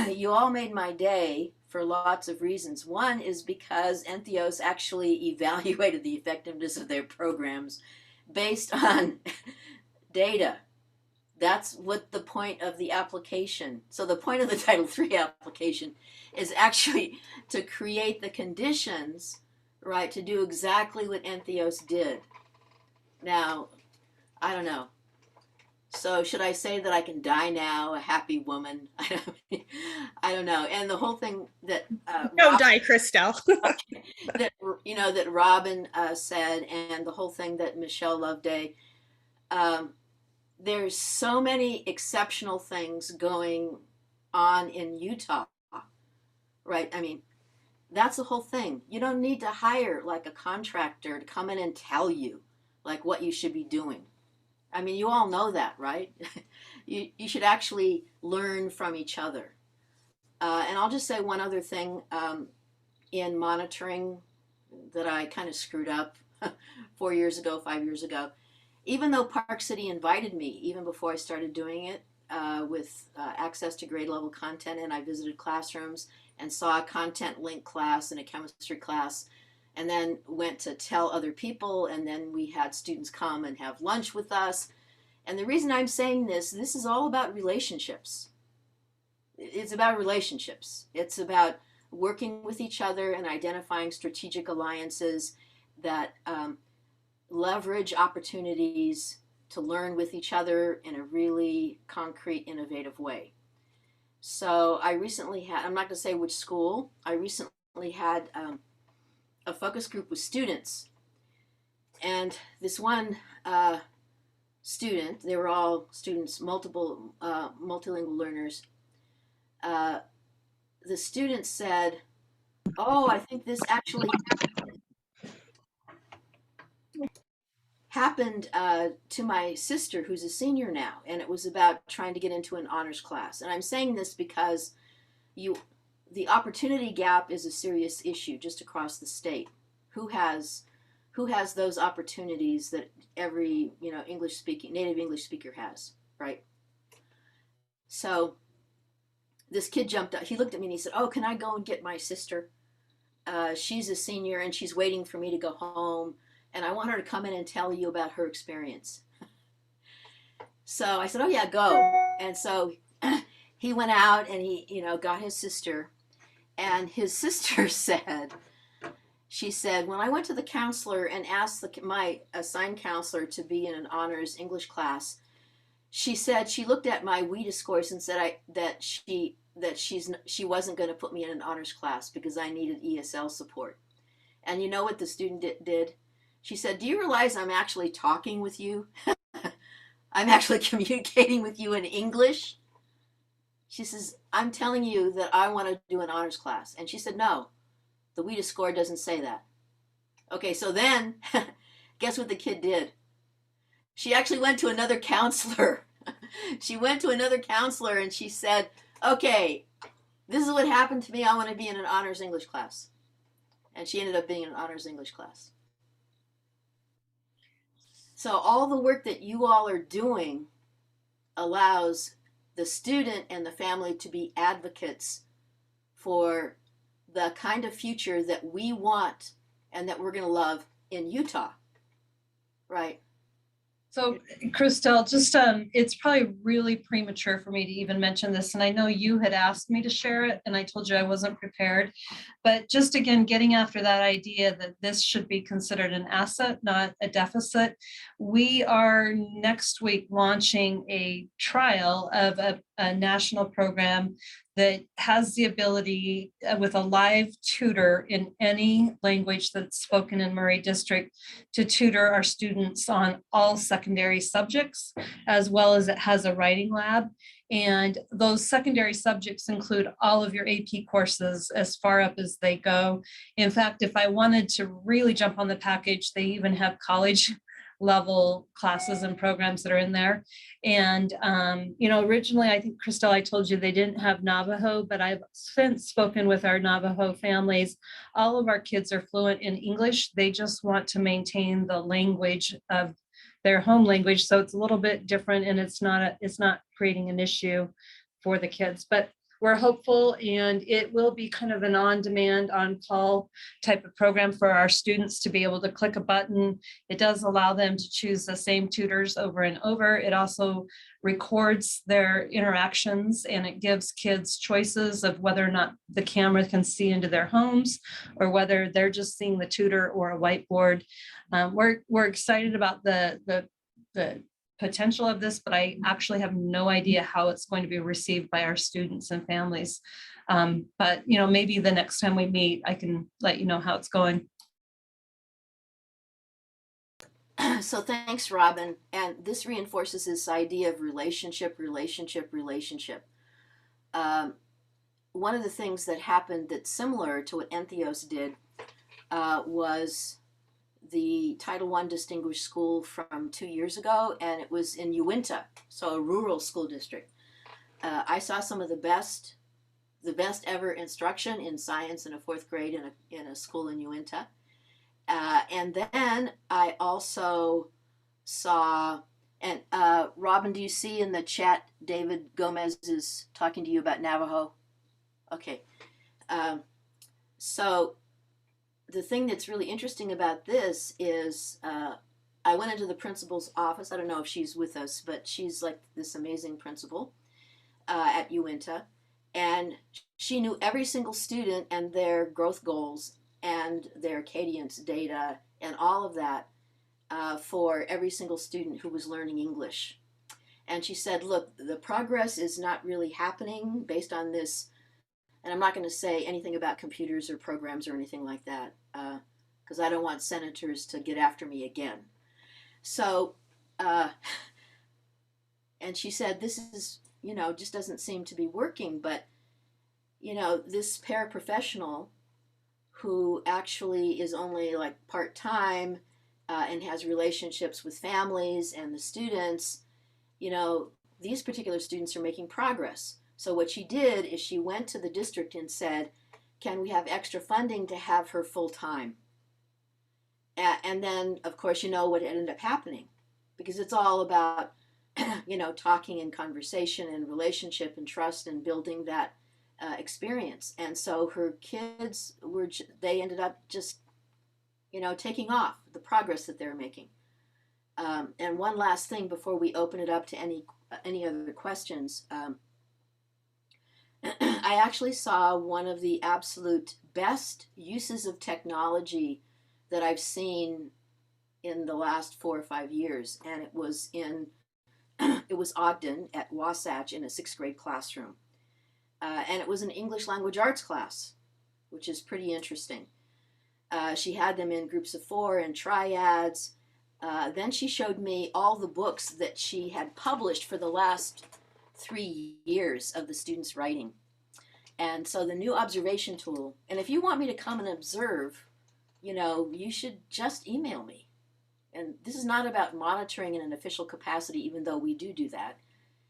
you all made my day for lots of reasons. One is because Entheos actually evaluated the effectiveness of their programs based on data. That's what the point of the application. So the point of the Title III application is actually to create the conditions, right, to do exactly what Entheos did. Now, I don't know. So should I say that I can die now, a happy woman? I don't know. And the whole thing that don't die, Christel. that Robin said, and the whole thing that Michelle Loveday. there's so many exceptional things going on in Utah, right? I mean, that's the whole thing. You don't need to hire like a contractor to come in and tell you like what you should be doing. I mean, you all know that, right? You should actually learn from each other. And I'll just say one other thing in monitoring that I kind of screwed up 4 years ago, 5 years ago. Even though Park City invited me, even before I started doing it, with access to grade level content, and I visited classrooms and saw a content link class and a chemistry class, and then went to tell other people, and then we had students come and have lunch with us. And the reason I'm saying this is all about relationships. It's about relationships. It's about working with each other and identifying strategic alliances that leverage opportunities to learn with each other in a really concrete, innovative way. So I recently had, I'm not going to say which school, I recently had a focus group with students. And this one student, they were all students, multiple multilingual learners. The student said, "Oh, I think this actually happened to my sister who's a senior now, and it was about trying to get into an honors class." And I'm saying this because the opportunity gap is a serious issue just across the state. Who has those opportunities that every native English speaker has, right? So this kid jumped up. He looked at me and he said, "Oh, can I go and get my sister? She's a senior and she's waiting for me to go home, and I want her to come in and tell you about her experience." So I said, "Oh yeah, go." And so he went out and he, got his sister, and his sister she said, "When I went to the counselor and asked my assigned counselor to be in an honors English class, she said she looked at my WIDA scores and said that she wasn't going to put me in an honors class because I needed ESL support." And you know what the student did? She said, "Do you realize I'm actually talking with you? I'm actually communicating with you in English?" She says, "I'm telling you that I want to do an honors class." And she said, "No, the WIDA score doesn't say that." Okay, so then guess what the kid did? She actually went to another counselor. She went to another counselor and she said, "Okay, this is what happened to me. I want to be in an honors English class." And she ended up being in an honors English class. So all the work that you all are doing allows the student and the family to be advocates for the kind of future that we want and that we're going to love in Utah, right? So, Christelle, just it's probably really premature for me to even mention this, and I know you had asked me to share it, and I told you I wasn't prepared. But just again, getting after that idea that this should be considered an asset, not a deficit. We are next week launching a trial of a national program that has the ability with a live tutor in any language that's spoken in Murray District to tutor our students on all secondary subjects, as well as it has a writing lab. And those secondary subjects include all of your AP courses as far up as they go. In fact, if I wanted to really jump on the package, they even have college level classes and programs that are in there. And, originally, I think, Christelle, I told you they didn't have Navajo, but I've since spoken with our Navajo families. All of our kids are fluent in English. They just want to maintain the language of their home language. So it's a little bit different, and it's not creating an issue for the kids. But we're hopeful, and it will be kind of an on-demand, on-call type of program for our students to be able to click a button. It does allow them to choose the same tutors over and over. It also records their interactions, and it gives kids choices of whether or not the camera can see into their homes or whether they're just seeing the tutor or a whiteboard. We're excited about the potential of this, but I actually have no idea how it's going to be received by our students and families. But maybe the next time we meet, I can let you know how it's going. So thanks, Robin. And this reinforces this idea of relationship, relationship, relationship. One of the things that happened that's similar to what Entheos did was the Title I Distinguished School from 2 years ago, and it was in Uinta, so a rural school district. I saw some of the best ever instruction in science in a 4th grade in a school in Uinta. And then I also saw, and Robin, do you see in the chat, David Gomez is talking to you about Navajo? Okay. So the thing that's really interesting about this is I went into the principal's office. I don't know if she's with us, but she's like this amazing principal at Uinta. And she knew every single student and their growth goals and their cadence data and all of that for every single student who was learning English. And she said, look, the progress is not really happening based on this. And I'm not going to say anything about computers or programs or anything like that, because I don't want senators to get after me again. So, and she said, this is, just doesn't seem to be working. But, this paraprofessional who actually is only like part-time and has relationships with families and the students, these particular students are making progress. So what she did is she went to the district and said, can we have extra funding to have her full-time? And then, of course, what ended up happening, because it's all about, talking and conversation and relationship and trust and building that experience. And so her kids they ended up just, taking off the progress that they're making. And one last thing before we open it up to any other questions. I actually saw one of the absolute best uses of technology that I've seen in the last 4 or 5 years, and it was Ogden at Wasatch in a 6th grade classroom, and it was an English language arts class, which is pretty interesting. She had them in groups of 4 and triads. Then she showed me all the books that she had published for the last 3 years of the students' writing. And so the new observation tool, and if you want me to come and observe, you should just email me. And this is not about monitoring in an official capacity, even though we do that.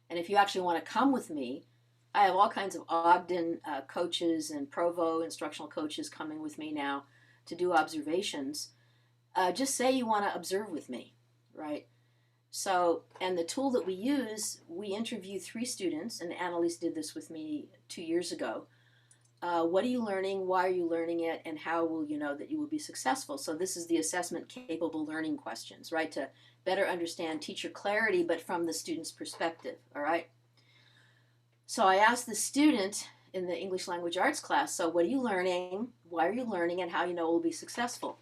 And if you actually want to come with me, I have all kinds of Ogden coaches and Provo instructional coaches coming with me now to do observations. Just say you want to observe with me, right? So, and the tool that we use, we interview 3 students, and Annalise did this with me 2 years ago. What are you learning? Why are you learning it? And how will you know that you will be successful? So this is the assessment capable learning questions, right? To better understand teacher clarity, but from the student's perspective, all right? So I asked the student in the English language arts class, so what are you learning? Why are you learning? And how you know it will be successful?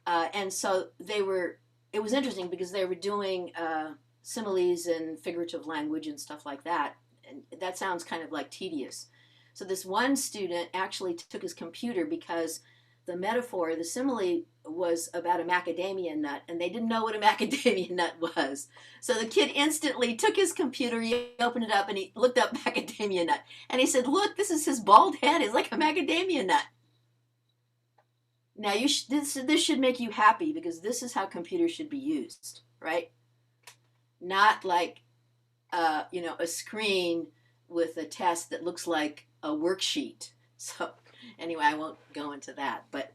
And so it was interesting because they were doing similes and figurative language and stuff like that. And that sounds kind of like tedious. So this one student actually took his computer because the metaphor, the simile was about a macadamia nut, and they didn't know what a macadamia nut was. So the kid instantly took his computer, he opened it up, and he looked up macadamia nut. And he said, look, this is his bald head. It's like a macadamia nut. Now, this should make you happy, because this is how computers should be used, right? Not like, a screen with a test that looks like a worksheet. So anyway, I won't go into that. But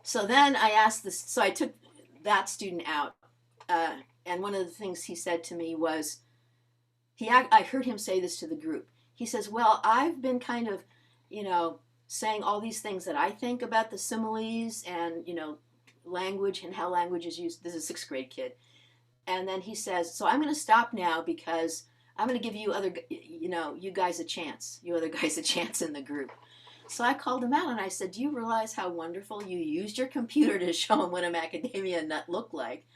so then I asked this, so I took that student out. And one of the things he said to me was, I heard him say this to the group. He says, well, I've been kind of, saying all these things that I think about the similes and, language and how language is used. This is a 6th grade kid. And then he says, so I'm going to stop now because I'm going to give you you guys a chance, you other guys a chance in the group. So I called him out and I said, do you realize how wonderful you used your computer to show him what a macadamia nut looked like?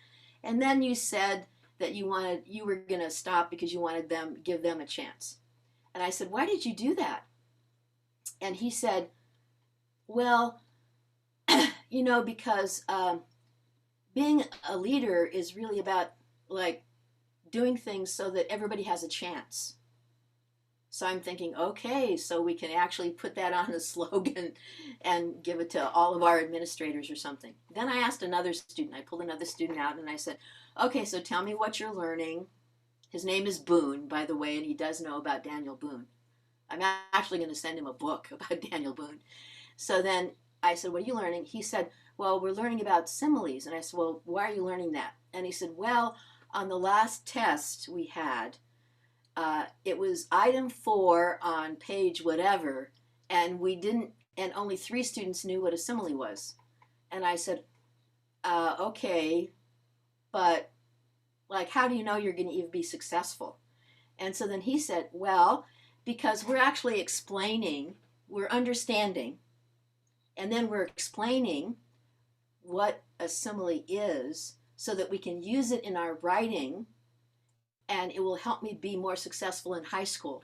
And then you said that you were going to stop because you wanted give them a chance. And I said, why did you do that? And he said, well, because being a leader is really about like doing things so that everybody has a chance. So I'm thinking, okay, so we can actually put that on a slogan and give it to all of our administrators or something. Then I asked another student, I pulled another student out and I said, okay, so tell me what you're learning. His name is Boone, by the way, and he does know about Daniel Boone. I'm actually going to send him a book about Daniel Boone. So then I said, what are you learning? He said, well, we're learning about similes. And I said, well, why are you learning that? And he said, well, on the last test we had, it was item 4 on page whatever, and we didn't, and only 3 students knew what a simile was. And I said, okay, but like, how do you know you're going to even be successful? And so then he said, well, because we're actually explaining, we're understanding, and then we're explaining what a simile is so that we can use it in our writing and it will help me be more successful in high school.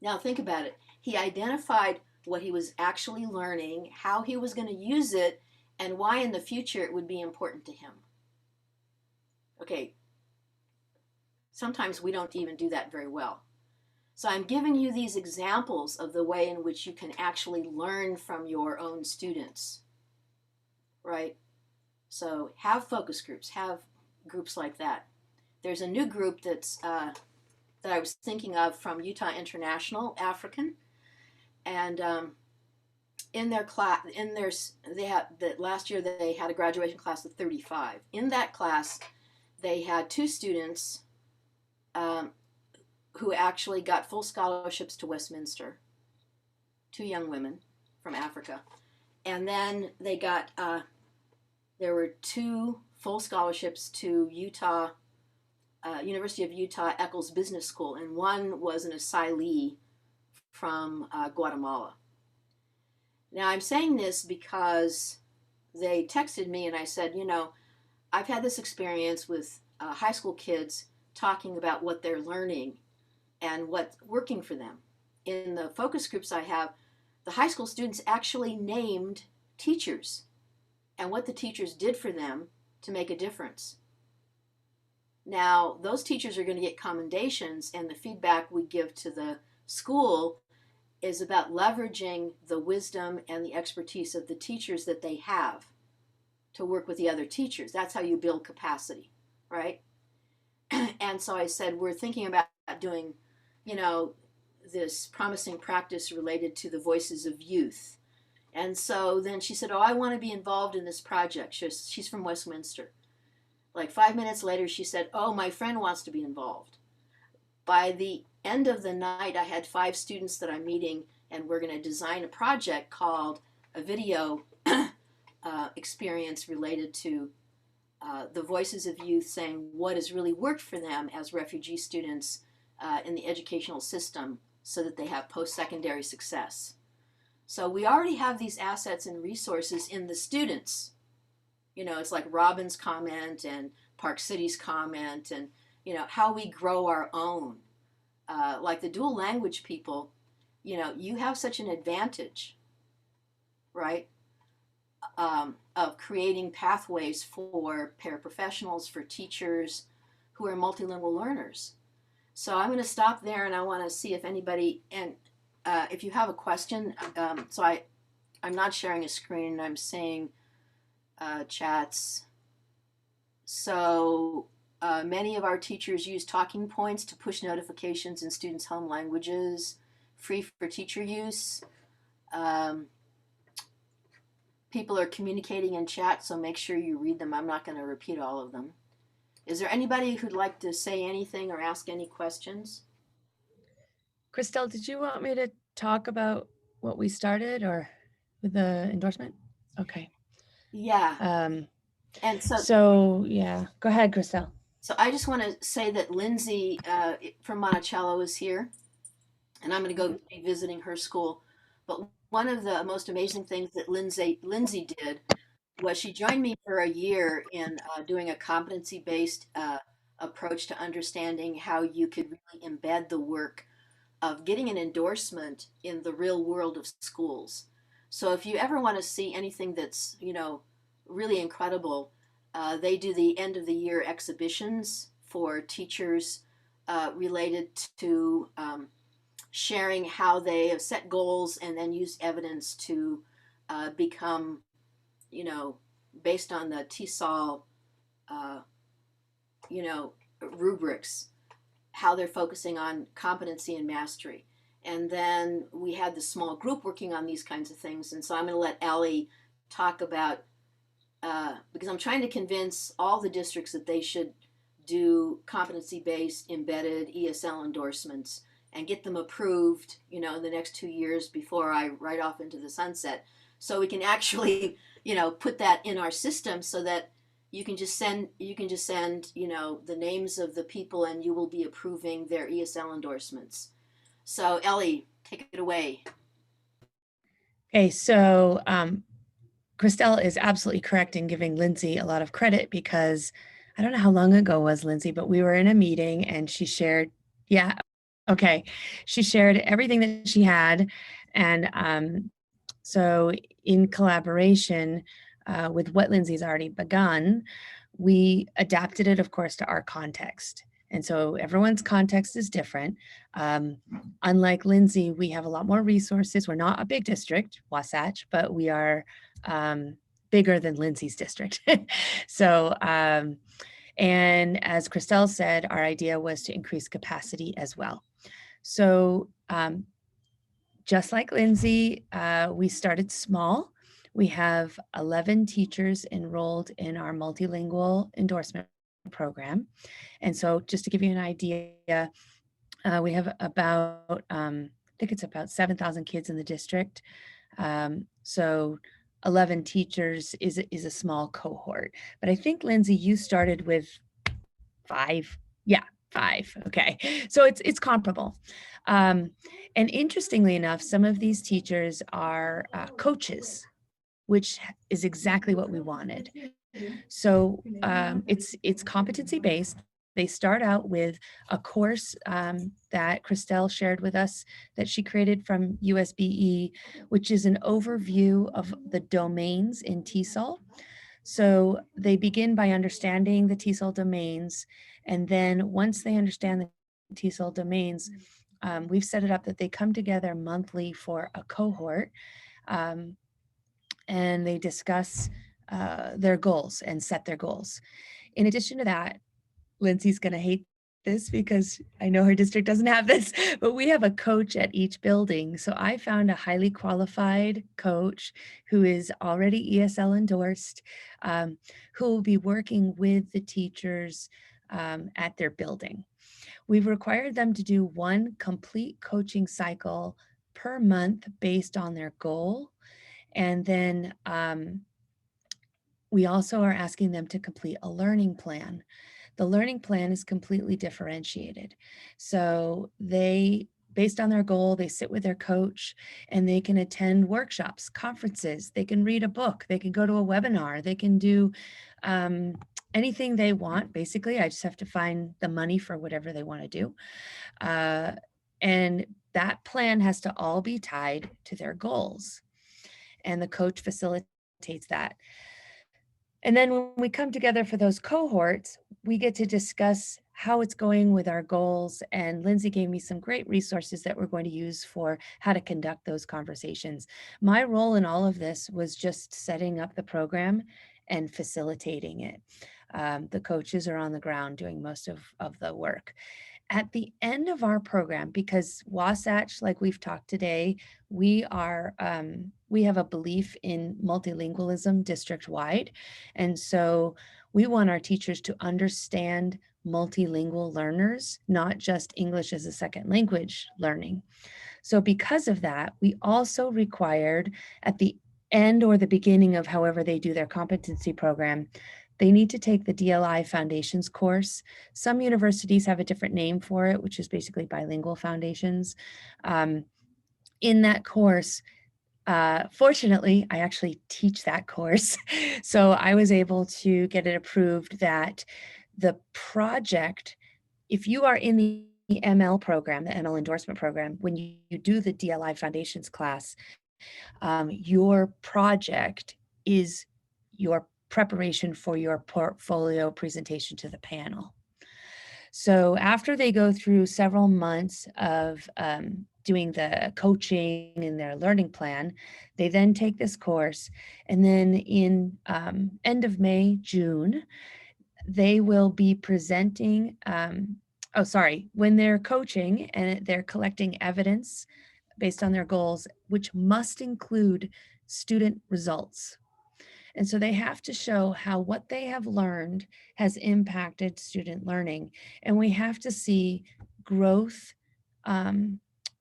Now think about it. He identified what he was actually learning, how he was going to use it, and why in the future it would be important to him. Okay, sometimes we don't even do that very well. So I'm giving you these examples of the way in which you can actually learn from your own students, right? So have focus groups, have groups like that. There's a new group that I was thinking of from Utah International African, and in their class, last year they had a graduation class of 35. In that class, they had 2 students who actually got full scholarships to Westminster, 2 young women from Africa, and then they got there were 2 full scholarships to University of Utah Eccles Business School, and one was an asylee from Guatemala. Now I'm saying this because they texted me and I said, you know, I've had this experience with high school kids talking about what they're learning and what's working for them. In the focus groups I have, the high school students actually named teachers and what the teachers did for them to make a difference. Now, those teachers are going to get commendations, and the feedback we give to the school is about leveraging the wisdom and the expertise of the teachers that they have to work with the other teachers. That's how you build capacity, right? And so I said, we're thinking about doing, you know, this promising practice related to the voices of youth. And so then she said, oh, I want to be involved in this project. She's from Westminster. Like 5 minutes later, she said, oh, my friend wants to be involved. By the end of the night, I had 5 students that I'm meeting, and we're going to design a project called a video experience related to the voices of youth saying what has really worked for them as refugee students in the educational system so that they have post-secondary success. So we already have these assets and resources in the students. You know, it's like Robin's comment and Park City's comment, and, you know, how we grow our own. Like the dual language people, you know, you have such an advantage, right? Of creating pathways for paraprofessionals, for teachers who are multilingual learners. So I'm going to stop there, and I want to see if anybody, and if you have a question, so I'm not sharing a screen, I'm saying chats. So many of our teachers use talking points to push notifications in students' home languages, free for teacher use. People are communicating in chat, so make sure you read them. I'm not going to repeat all of them. Is there anybody who'd like to say anything or ask any questions? Christelle, did you want me to talk about what we started or with the endorsement? Okay. Yeah. And So yeah, go ahead, Christelle. So I just want to say that Lindsay from Monticello is here, and I'm going to go be visiting her school. But one of the most amazing things that Lindsay did was she joined me for a year in doing a competency-based approach to understanding how you could really embed the work of getting an endorsement in the real world of schools. So if you ever want to see anything that's, you know, really incredible. They do the end of the year exhibitions for teachers related to sharing how they have set goals and then use evidence to become, you know, based on the TESOL, you know, rubrics, how they're focusing on competency and mastery. And then we had the small group working on these kinds of things. And so I'm going to let Ellie talk about, because I'm trying to convince all the districts that they should do competency-based embedded ESL endorsements and get them approved, you know, in the next 2 years before I ride off into the sunset. So we can actually, you know, put that in our system so that you can just send, you know, the names of the people and you will be approving their ESL endorsements. So Ellie, take it away. Okay, so Christelle is absolutely correct in giving Lindsay a lot of credit, because I don't know how long ago was, Lindsay, but we were in a meeting and she shared, yeah, okay. She shared everything that she had. And so in collaboration with what Lindsay's already begun, we adapted it, of course, to our context. And so everyone's context is different. Unlike Lindsay, we have a lot more resources. We're not a big district, Wasatch, but we are bigger than Lindsay's district. So, and as Christelle said, our idea was to increase capacity as well. So just like Lindsay, we started small. We have 11 teachers enrolled in our multilingual endorsement program. And so just to give you an idea, we have about, I think it's about 7,000 kids in the district. So 11 teachers is a small cohort. But I think, Lindsay, you started with 5. Yeah, 5. Okay, so it's comparable. And interestingly enough, some of these teachers are coaches, which is exactly what we wanted. So it's competency based. They start out with a course that Christelle shared with us that she created from USBE, which is an overview of the domains in TESOL. So they begin by understanding the TESOL domains. And then once they understand the TESOL domains, we've set it up that they come together monthly for a cohort. And they discuss their goals and set their goals. In addition to that, Lindsay's going to hate this because I know her district doesn't have this, but we have a coach at each building. So I found a highly qualified coach who is already ESL endorsed, who will be working with the teachers at their building. We've required them to do 1 complete coaching cycle per month based on their goal. And then we also are asking them to complete a learning plan. The learning plan is completely differentiated. So they, based on their goal, they sit with their coach and they can attend workshops, conferences, they can read a book, they can go to a webinar, they can do anything they want. Basically, I just have to find the money for whatever they want to do. And that plan has to all be tied to their goals. And the coach facilitates that. And then when we come together for those cohorts, we get to discuss how it's going with our goals. And Lindsay gave me some great resources that we're going to use for how to conduct those conversations. My role in all of this was just setting up the program and facilitating it. The coaches are on the ground doing most of the work. At the end of our program, because Wasatch, like we've talked today, we have a belief in multilingualism district-wide. And so we want our teachers to understand multilingual learners, not just English as a second language learning. So because of that, we also required at the end or the beginning of however they do their competency program, they need to take the DLI Foundations course. Some universities have a different name for it, which is basically bilingual foundations. In that course, fortunately, I actually teach that course. So I was able to get it approved that the project, if you are in the ML program, the ML endorsement program, when you do the DLI Foundations class, your project is your preparation for your portfolio presentation to the panel. So after they go through several months of doing the coaching in their learning plan, they then take this course, and then in end of May, June, they will be presenting, when they're coaching and they're collecting evidence based on their goals, which must include student results. And so they have to show how what they have learned has impacted student learning. And we have to see growth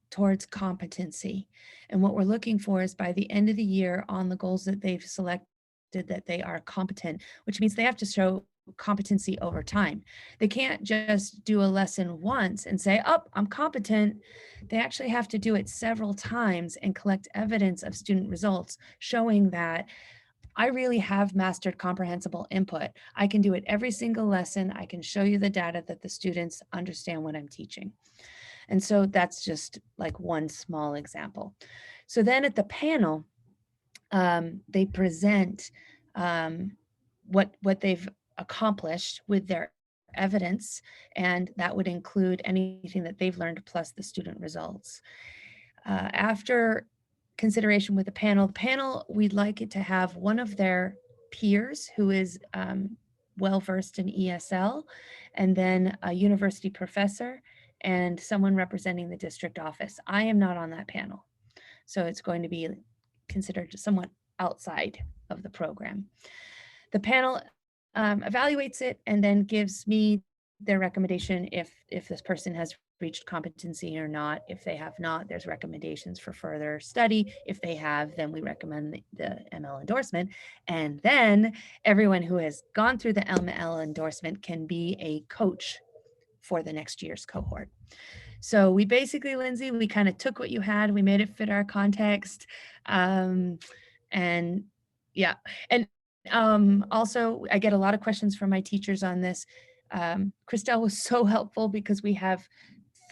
towards competency. And what we're looking for is by the end of the year on the goals that they've selected, that they are competent, which means they have to show competency over time. They can't just do a lesson once and say, oh, I'm competent. They actually have to do it several times and collect evidence of student results showing that I really have mastered comprehensible input. I can do it every single lesson. I can show you the data that the students understand what I'm teaching. And so that's just like one small example. So then at the panel, they present what they've accomplished with their evidence, and that would include anything that they've learned plus the student results. After consideration with the panel, we'd like it to have one of their peers who is well-versed in ESL, and then a university professor and someone representing the district office. I am not on that panel, so it's going to be considered somewhat outside of the program. The panel evaluates it and then gives me their recommendation if this person has reached competency or not. If they have not, there's recommendations for further study. If they have, then we recommend the ML endorsement. And then everyone who has gone through the ML endorsement can be a coach for the next year's cohort. So we basically, Lindsay, we kind of took what you had, we made it fit our context. And yeah, and also I get a lot of questions from my teachers on this. Christelle was so helpful because we have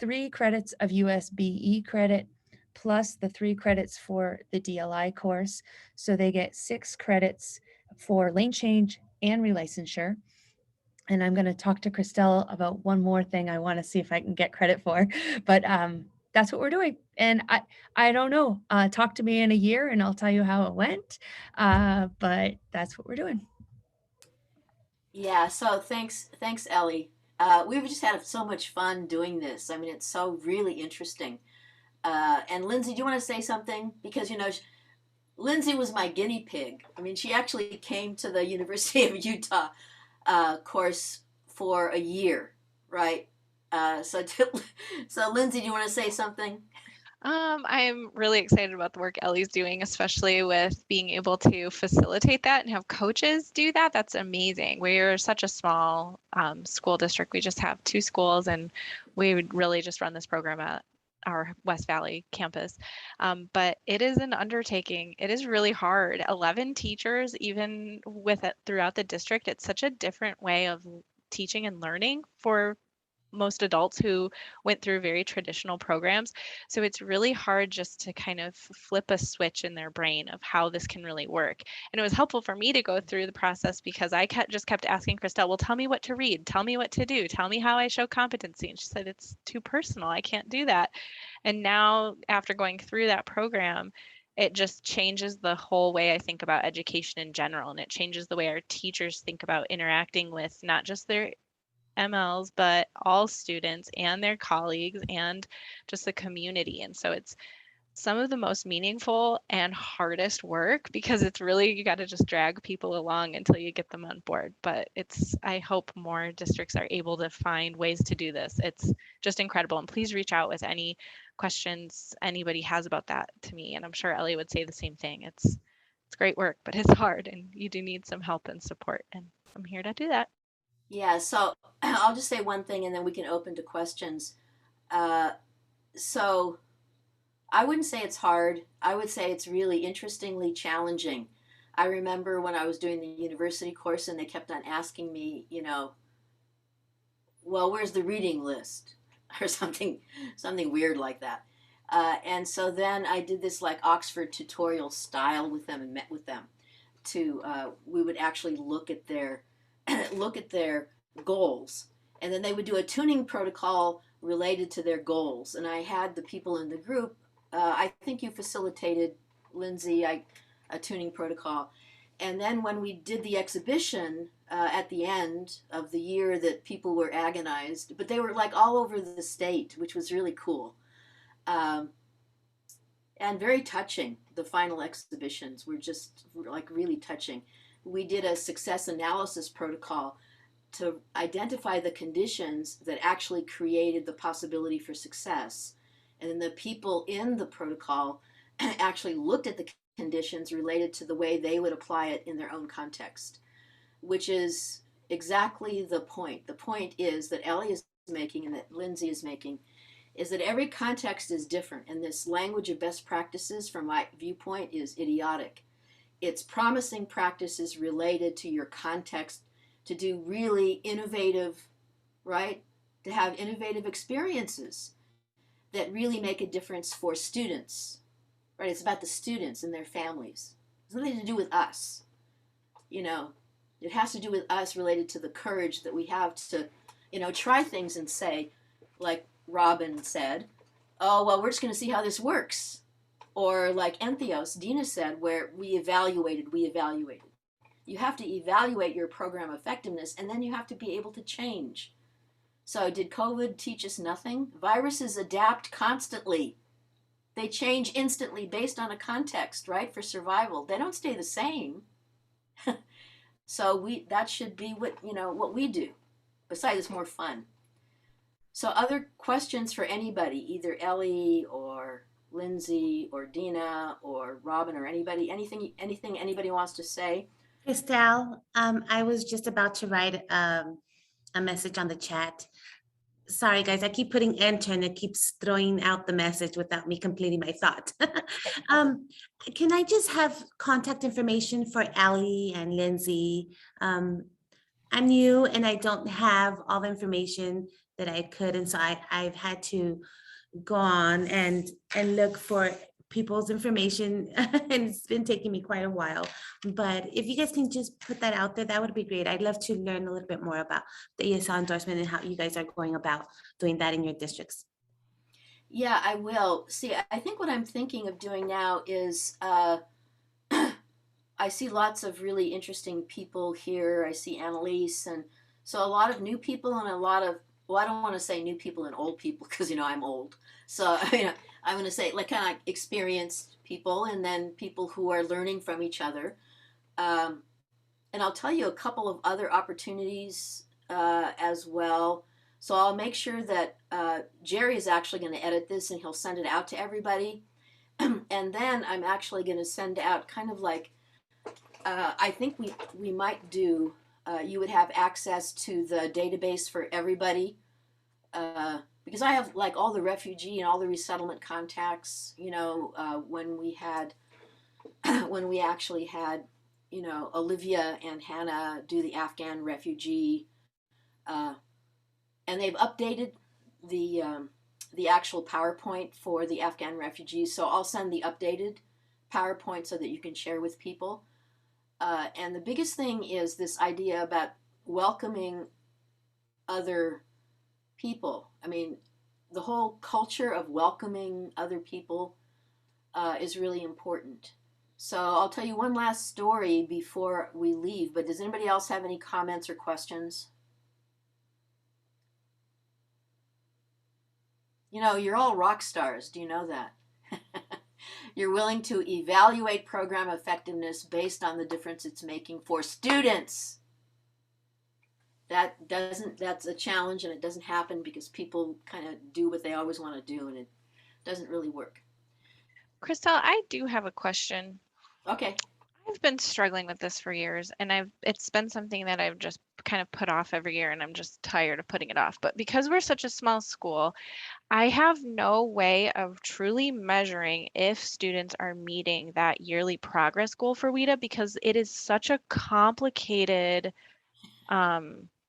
3 credits of USBE credit plus the 3 credits for the DLI course. So they get 6 credits for lane change and relicensure. And I'm going to talk to Christelle about one more thing I want to see if I can get credit for, but that's what we're doing. And I don't know, talk to me in a year and I'll tell you how it went, but that's what we're doing. Yeah, so thanks, Ellie. We've just had so much fun doing this. I mean, it's so really interesting. And Lindsay, do you want to say something? Because, Lindsay was my guinea pig. I mean, she actually came to the University of Utah course for a year, right? So Lindsay, do you want to say something? I'm really excited about the work Ellie's doing, especially with being able to facilitate that and have coaches do that. That's amazing. We're such a small school district. We just have 2 schools, and we would really just run this program at our West Valley campus. But it is an undertaking. It is really hard. 11 teachers, even with it throughout the district, it's such a different way of teaching and learning for most adults who went through very traditional programs. So it's really hard just to kind of flip a switch in their brain of how this can really work. And it was helpful for me to go through the process because I just kept asking Christelle, well, tell me what to read, tell me what to do, tell me how I show competency. And she said, it's too personal. I can't do that. And now after going through that program, it just changes the whole way I think about education in general. And it changes the way our teachers think about interacting with not just their MLs, but all students and their colleagues and just the community. And so it's some of the most meaningful and hardest work because it's really, you got to just drag people along until you get them on board. But I hope more districts are able to find ways to do this. It's just incredible. And please reach out with any questions anybody has about that to me. And I'm sure Ellie would say the same thing. It's great work, but it's hard and you do need some help and support. And I'm here to do that. Yeah, so I'll just say one thing and then we can open to questions. So I wouldn't say it's hard. I would say it's really interestingly challenging. I remember when I was doing the university course and they kept on asking me, well, where's the reading list? Or something weird like that. And so then I did this like Oxford tutorial style with them and met with them. we would actually look at their look at their goals, and then they would do a tuning protocol related to their goals. And I had the people in the group. I think you facilitated, Lindsay, a tuning protocol. And then when we did the exhibition at the end of the year, that people were agonized, but they were like all over the state, which was really cool. And very touching. The final exhibitions were just like really touching. We did a success analysis protocol to identify the conditions that actually created the possibility for success. And then the people in the protocol actually looked at the conditions related to the way they would apply it in their own context, which is exactly the point. The point is that Ellie is making and that Lindsay is making is that every context is different. And this language of best practices, from my viewpoint, is idiotic. It's promising practices related to your context to do really innovative, right? To have innovative experiences that really make a difference for students, right? It's about the students and their families. It's nothing to do with us. You know, it has to do with us related to the courage that we have to, try things and say, like Robin said, oh, well, we're just going to see how this works. Or like Entheos, Dina said, where we evaluated. You have to evaluate your program effectiveness, and then you have to be able to change. So did COVID teach us nothing? Viruses adapt constantly. They change instantly based on a context, right, for survival. They don't stay the same. So that should be what we do. Besides, it's more fun. So other questions for anybody, either Ellie or Lindsay or Dina or Robin or anybody, anything anybody wants to say? Christelle, I was just about to write a message on the chat. Sorry, guys, I keep putting enter and it keeps throwing out the message without me completing my thought. Can I just have contact information for Ellie and Lindsay? I'm new and I don't have all the information that I could. And so I've had to go on and look for people's information and it's been taking me quite a while, but if you guys can just put that out there, that would be great. I'd love to learn a little bit more about the ESL endorsement and how you guys are going about doing that in your districts. Yeah, I will. See, I think what I'm thinking of doing now is I see lots of really interesting people here. I see Annalise, and so a lot of new people and a lot of, well, I don't want to say new people and old people because I'm old. So I'm going to say like kind of experienced people, and then people who are learning from each other. And I'll tell you a couple of other opportunities as well. So I'll make sure that Jerry is actually going to edit this and he'll send it out to everybody. And then I'm actually going to send out kind of like, I think we might do, you would have access to the database for everybody. Because I have like all the refugee and all the resettlement contacts, when we actually had, Olivia and Hannah do the Afghan refugee, and they've updated the actual PowerPoint for the Afghan refugees. So I'll send the updated PowerPoint so that you can share with people. And the biggest thing is this idea about welcoming other people. I mean, the whole culture of welcoming other people is really important. So I'll tell you one last story before we leave, but does anybody else have any comments or questions? You're all rock stars. Do you know that? You're willing to evaluate program effectiveness based on the difference it's making for students. That's a challenge, and it doesn't happen because people kind of do what they always want to do, and it doesn't really work. Christelle, I do have a question. Okay. I've been struggling with this for years, and it's been something that I've just kind of put off every year, and I'm just tired of putting it off. But because we're such a small school, I have no way of truly measuring if students are meeting that yearly progress goal for WIDA because it is such a complicated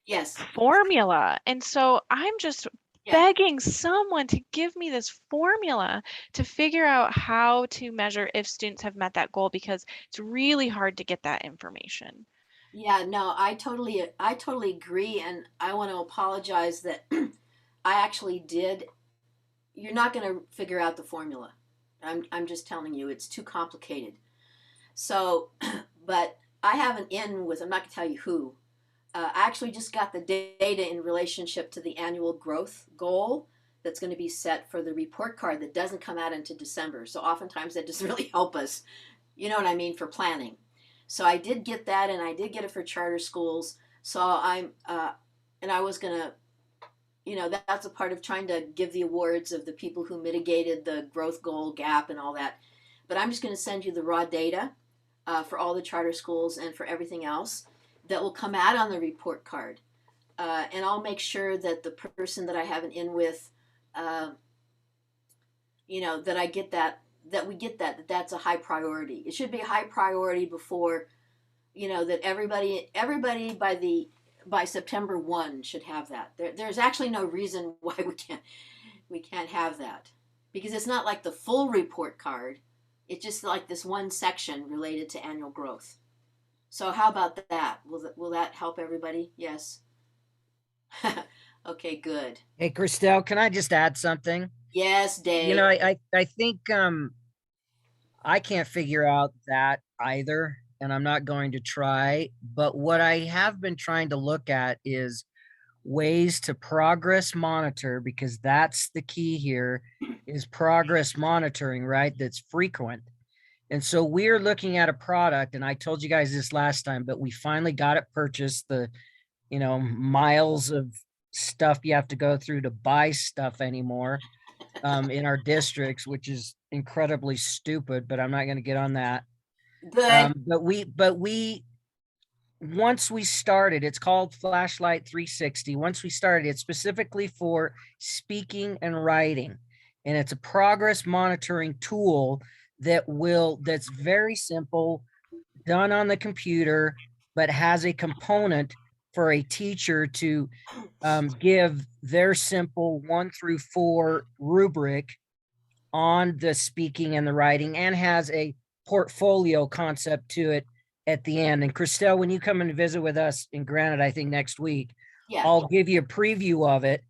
Yes. formula. And so I'm just Yeah. begging someone to give me this formula to figure out how to measure if students have met that goal because it's really hard to get that information. Yeah, no, I totally agree, and I want to apologize that I actually did. You're not going to figure out the formula. I'm just telling you, it's too complicated. So, but I have an in with, I'm not going to tell you who. I actually just got the data in relationship to the annual growth goal that's going to be set for the report card that doesn't come out into December. So oftentimes that doesn't really help us, you know what I mean, for planning. So I did get that, and I did get it for charter schools. So and I was going to, you know, that's a part of trying to give the awards of the people who mitigated the growth goal gap and all that. But I'm just going to send you the raw data for all the charter schools and for everything else that will come out on the report card. And I'll make sure that the person that I have an in with, you know, that I get that we get that's a high priority. It should be a high priority before, you know, that everybody by September 1 should have that. There's actually no reason why we can't have that, because it's not like the full report card. It's just like this one section related to annual growth. So how about that? Will that help everybody? Yes. Okay, good. Hey, Christelle, can I just add something? Yes, Dave. You know, I think I can't figure out that either, and I'm not going to try. But what I have been trying to look at is ways to progress monitor, because that's the key here, is progress monitoring, right? That's frequent. And so we're looking at a product, and I told you guys this last time, but we finally got it purchased. The, you know, miles of stuff you have to go through to buy stuff anymore in our districts, which is incredibly stupid, but I'm not going to get on that. Good. But we once we started, it's called Flashlight 360. Once we started, it's specifically for speaking and writing, and it's a progress monitoring tool that's very simple, done on the computer, but has a component for a teacher to give their simple 1 through 4 rubric on the speaking and the writing, and has a portfolio concept to it at the end. And Christelle, when you come and visit with us in Granite, I think next week, Yeah. I'll give you a preview of it.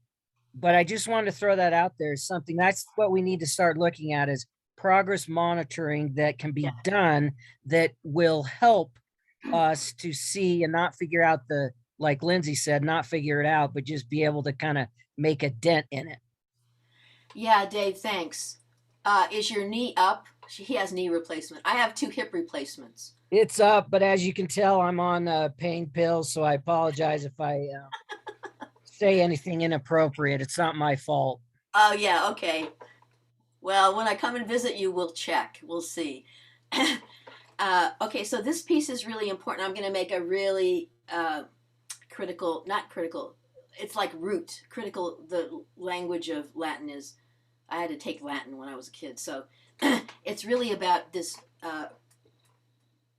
But I just wanted to throw that out there as something that's what we need to start looking at, is progress monitoring that can be done that will help us to see and not figure out like Lindsay said, not figure it out, but just be able to kind of make a dent in it. Yeah, Dave, thanks. Is your knee up? He has knee replacement. I have 2 hip replacements. It's up, but as you can tell, I'm on pain pills, so I apologize if I say anything inappropriate. It's not my fault. Oh, yeah, okay. Well, when I come and visit you, we'll check. We'll see. Okay, so this piece is really important. I'm going to make a really critical, not critical, it's like root. Critical, the language of Latin is, I had to take Latin when I was a kid. So it's really about this,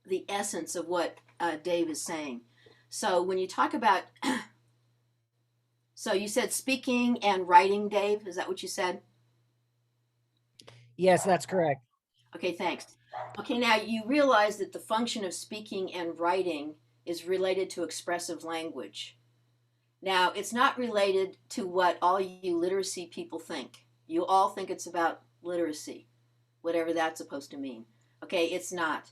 the essence of what Dave is saying. So when you talk about, so you said speaking and writing, Dave, is that what you said? Yes, that's correct. Okay, thanks. Okay, now you realize that the function of speaking and writing is related to expressive language. Now, it's not related to what all you literacy people think. You all think it's about literacy, whatever that's supposed to mean. Okay, it's not.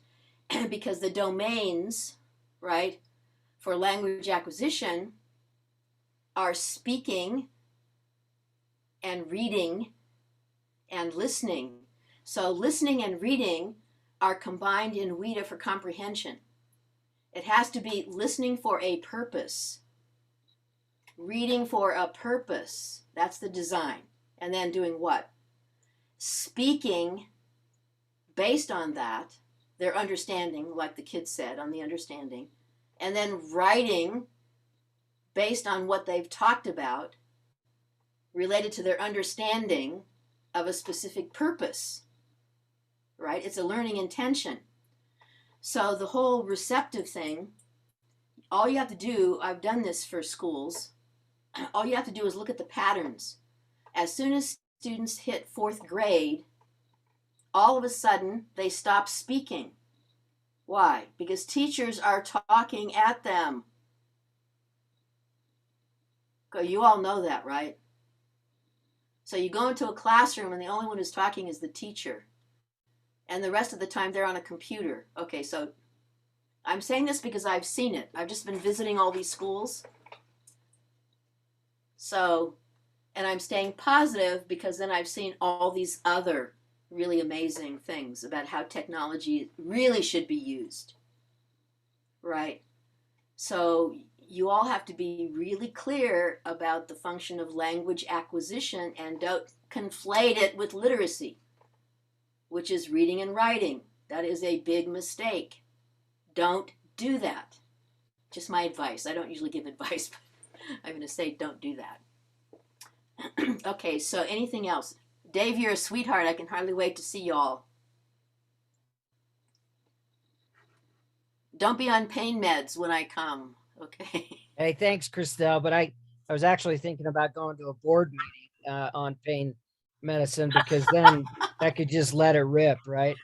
Because the domains, right, for language acquisition are speaking and reading and listening. So listening and reading are combined in WIDA for comprehension. It has to be listening for a purpose, reading for a purpose. That's the design. And then doing what? Speaking based on that, their understanding, like the kids said, on the understanding, and then writing based on what they've talked about related to their understanding of a specific purpose, right? It's a learning intention. So the whole receptive thing, all you have to do, I've done this for schools, all you have to do is look at the patterns. As soon as students hit 4th grade, all of a sudden they stop speaking. Why? Because teachers are talking at them. You all know that, right? So you go into a classroom and the only one who's talking is the teacher. And the rest of the time they're on a computer. Okay, so I'm saying this because I've seen it. I've just been visiting all these schools. So, and I'm staying positive because then I've seen all these other really amazing things about how technology really should be used. Right? So you all have to be really clear about the function of language acquisition and don't conflate it with literacy, which is reading and writing. That is a big mistake. Don't do that. Just my advice. I don't usually give advice, but I'm going to say don't do that. Okay, so anything else? Dave, you're a sweetheart. I can hardly wait to see y'all. Don't be on pain meds when I come, okay? Hey, thanks, Christelle. But I was actually thinking about going to a board meeting on pain medicine, because then I could just let it rip, right?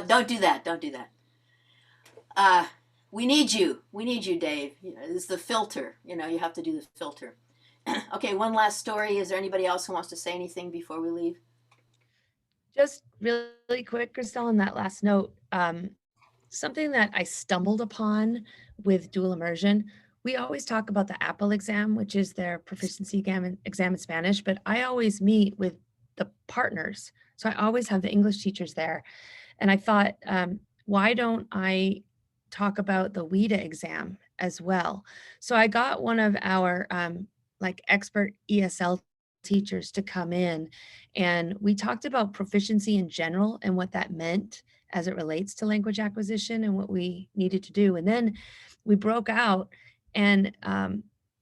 Don't do that. Don't do that. We need you. We need you, Dave. It's the filter. You have to do the filter. Okay, one last story. Is there anybody else who wants to say anything before we leave? Just really quick, Christelle, on that last note, something that I stumbled upon with dual immersion, we always talk about the Apple exam, which is their proficiency exam in Spanish, but I always meet with the partners. So I always have the English teachers there. And I thought, why don't I talk about the WIDA exam as well? So I got one of our expert ESL teachers to come in, and we talked about proficiency in general and what that meant as it relates to language acquisition and what we needed to do. And then we broke out, and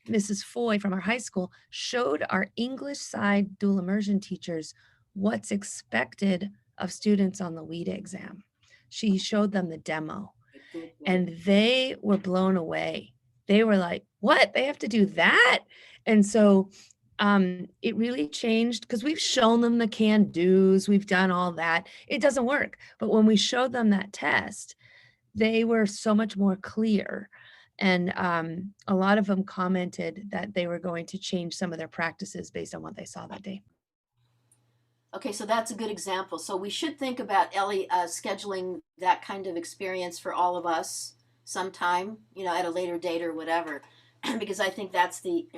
Mrs. Foy from our high school showed our English side dual immersion teachers what's expected of students on the WIDA exam. She showed them the demo, and they were blown away. They were like, what? They have to do that? And so it really changed, because we've shown them the can-dos, we've done all that. It doesn't work. But when we showed them that test, they were so much more clear. And a lot of them commented that they were going to change some of their practices based on what they saw that day. Okay, so that's a good example. So we should think about, Ellie, scheduling that kind of experience for all of us sometime, at a later date or whatever, because I think that's the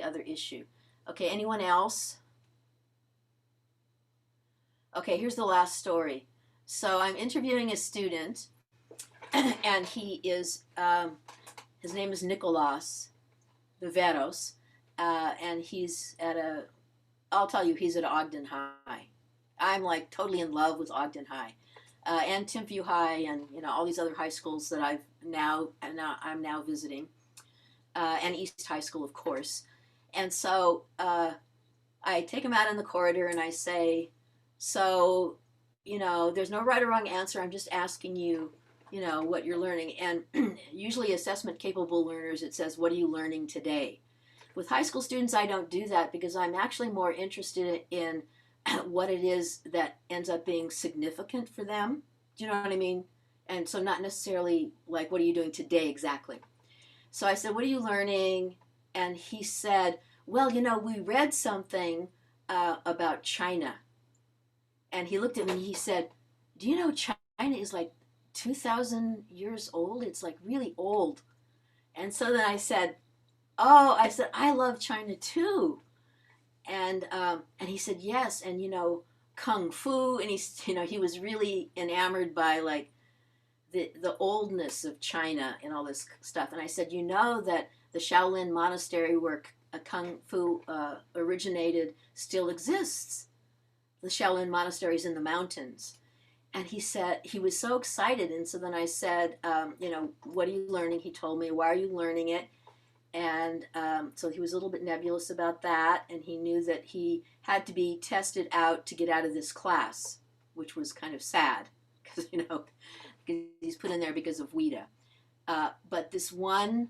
other issue. Okay, anyone else? Okay, here's the last story. So I'm interviewing a student, and he is, his name is Nicolas Viveros, and he's I'll tell you, he's at Ogden High. I'm like totally in love with Ogden High, and Timpview High, and all these other high schools that I'm now visiting, and East High School, of course. And so I take him out in the corridor and I say, so there's no right or wrong answer. I'm just asking you, what you're learning. And usually assessment capable learners, it says, what are you learning today? With high school students, I don't do that, because I'm actually more interested in what it is that ends up being significant for them. Do you know what I mean? And so not necessarily like, what are you doing today exactly? So I said, what are you learning? And he said, well, we read something about China. And he looked at me and he said, do you know China is like 2,000 years old? It's like really old. And so then I said, I love China too. And he said, yes. And, Kung Fu. And he was really enamored by like the oldness of China and all this stuff. And I said, that the Shaolin monastery where Kung Fu originated still exists. The Shaolin monastery is in the mountains. And he said, he was so excited. And so then I said, what are you learning? He told me, why are you learning it? And so he was a little bit nebulous about that. And he knew that he had to be tested out to get out of this class, which was kind of sad because, he's put in there because of WIDA. But this one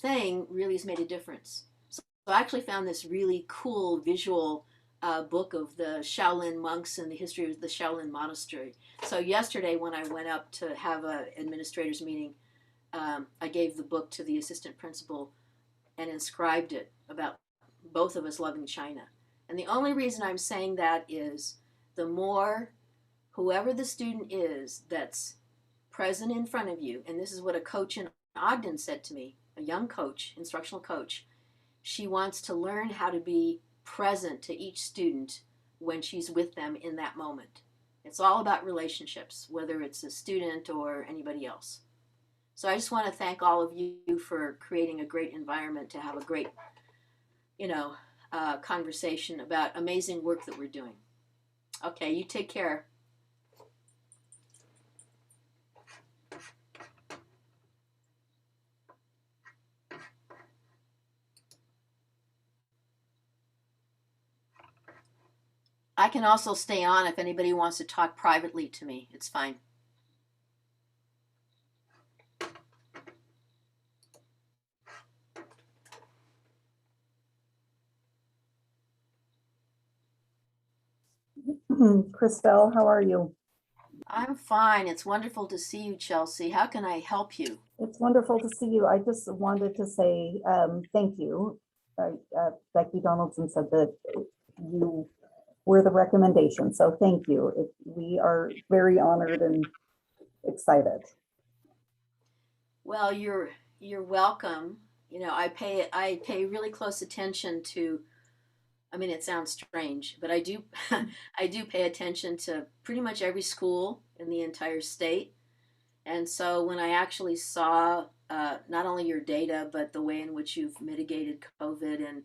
thing really has made a difference. So I actually found this really cool visual book of the Shaolin monks and the history of the Shaolin monastery. So yesterday when I went up to have a administrators meeting, I gave the book to the assistant principal and inscribed it about both of us loving China. And the only reason I'm saying that is the more whoever the student is that's present in front of you, and this is what a coach in Ogden said to me, a young coach, instructional coach, she wants to learn how to be present to each student when she's with them in that moment. It's all about relationships, whether it's a student or anybody else. So I just want to thank all of you for creating a great environment to have a great, conversation about amazing work that we're doing. Okay, you take care. I can also stay on if anybody wants to talk privately to me. It's fine. Christelle, how are you? I'm fine. It's wonderful to see you, Chelsea. How can I help you? It's wonderful to see you. I just wanted to say thank you. Becky Donaldson said that you were the recommendation, so thank you. We are very honored and excited. Well, you're welcome. I pay really close attention to, I mean, it sounds strange, but I do I do pay attention to pretty much every school in the entire state. And so when I actually saw not only your data, but the way in which you've mitigated COVID and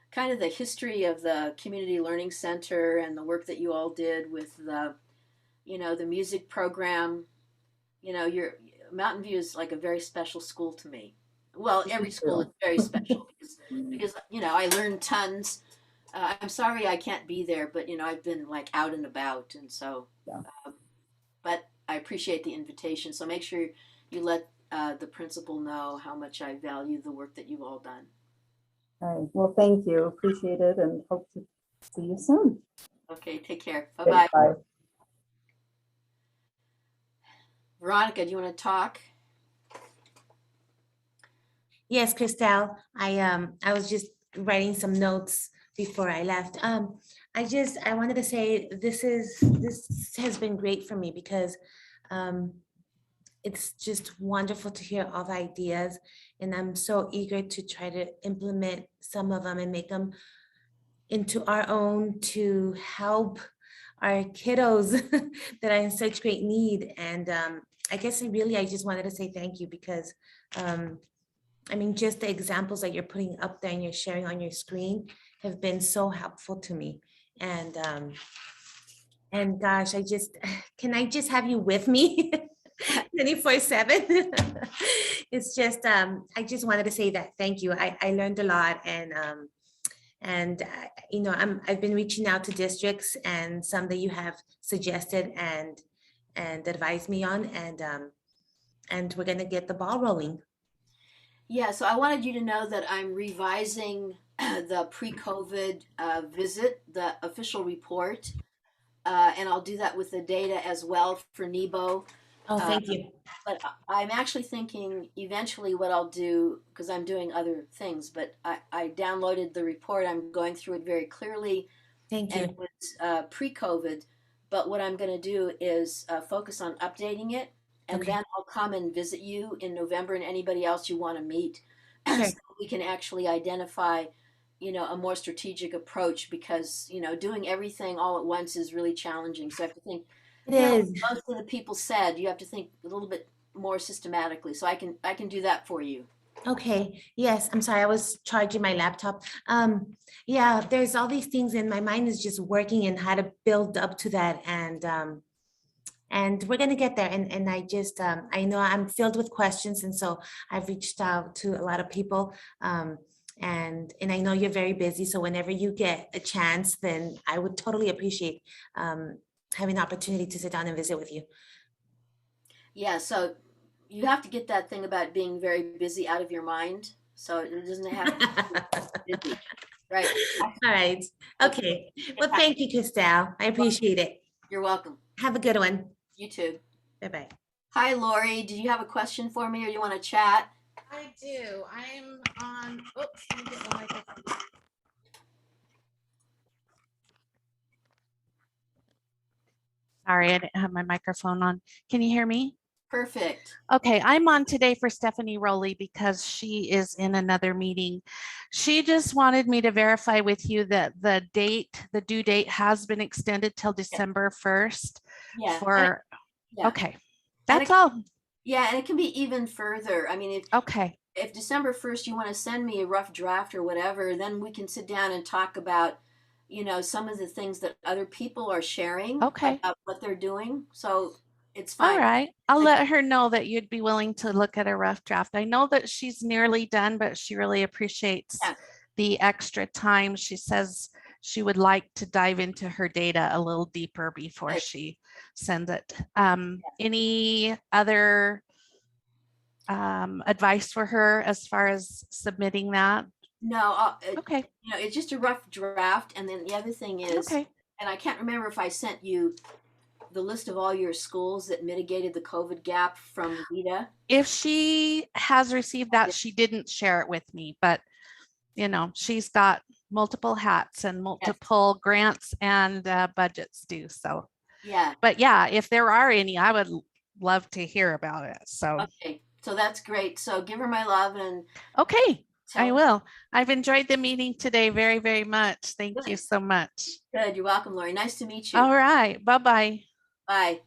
kind of the history of the Community Learning Center and the work that you all did with the music program, your Mountain View is like a very special school to me. Well, every school is very special because I learned tons. I'm sorry I can't be there, but I've been like out and about, and so. Yeah. But I appreciate the invitation. So make sure you let the principal know how much I value the work that you've all done. All right. Well, thank you. Appreciate it and hope to see you soon. Okay, take care. Okay, Bye-bye. bye. Veronica, do you want to talk? Yes, Christelle, I was just writing some notes before I left. I wanted to say this has been great for me because it's just wonderful to hear all the ideas, and I'm so eager to try to implement some of them and make them into our own to help our kiddos that are in such great need. And I guess I just wanted to say thank you because just the examples that you're putting up there and you're sharing on your screen have been so helpful to me. And gosh, can I just have you with me 24/7? It's just, I just wanted to say that thank you. I learned a lot, and I've been reaching out to districts and some that you have suggested and advised me on, and we're gonna get the ball rolling. Yeah, so I wanted you to know that I'm revising the pre-COVID visit, the official report, and I'll do that with the data as well for NEBO. Oh, thank you. But I'm actually thinking eventually what I'll do, because I'm doing other things, but I downloaded the report. I'm going through it very clearly. Thank And you. it was pre-COVID. But what I'm going to do is focus on updating it. And Okay. then I'll come and visit you in November and anybody else you want to meet. Sure. So we can actually identify, a more strategic approach because, doing everything all at once is really challenging. So I have to think, It is. most of the people said you have to think a little bit more systematically. So I can do that for you. Okay, yes, I'm sorry, I was charging my laptop. Yeah, there's all these things and my mind is just working and how to build up to that, and we're gonna get there. And I know I'm filled with questions, and so I've reached out to a lot of people. And I know you're very busy, so whenever you get a chance, then I would totally appreciate having an opportunity to sit down and visit with you. Yeah, so you have to get that thing about being very busy out of your mind. so it doesn't have to be busy. Right. All right. Okay. Well, thank you, Christelle. I appreciate it. You're welcome. Have a good one. You too. Bye-bye. Hi, Lori. Do you have a question for me or you want to chat? I do. I'm on, oops, let me get my microphone. Sorry, I didn't have my microphone on. Can you hear me? Perfect. Okay, I'm on today for Stephanie Rowley because she is in another meeting. She just wanted me to verify with you that the due date has been extended till December 1st Yeah. for, Yeah. okay, that's all. Yeah, and it can be even further. I mean, Okay, if December 1st you want to send me a rough draft or whatever, then we can sit down and talk about, some of the things that other people are sharing Okay. about what they're doing. So it's all fine. right. I'll Like- let her know that you'd be willing to look at a rough draft. I know that she's nearly done, but she really appreciates Yeah. the extra time. She says she would like to dive into her data a little deeper before Right. she sends it. Any other advice for her as far as submitting that? No, Okay, it's just a rough draft. And then the other thing is, okay. and I can't remember if I sent you the list of all your schools that mitigated the COVID gap from WIDA. If she has received that, she didn't share it with me, but she's got multiple hats and multiple grants and budgets due. So, Yeah. but yeah, if there are any, I would love to hear about it. So, Okay. So that's great. So give her my love and okay, tell I her. will. I've enjoyed the meeting today very, very much. Thank you Good. so much. Good. You're welcome, Lori. Nice to meet you. All right. Bye-bye. Bye.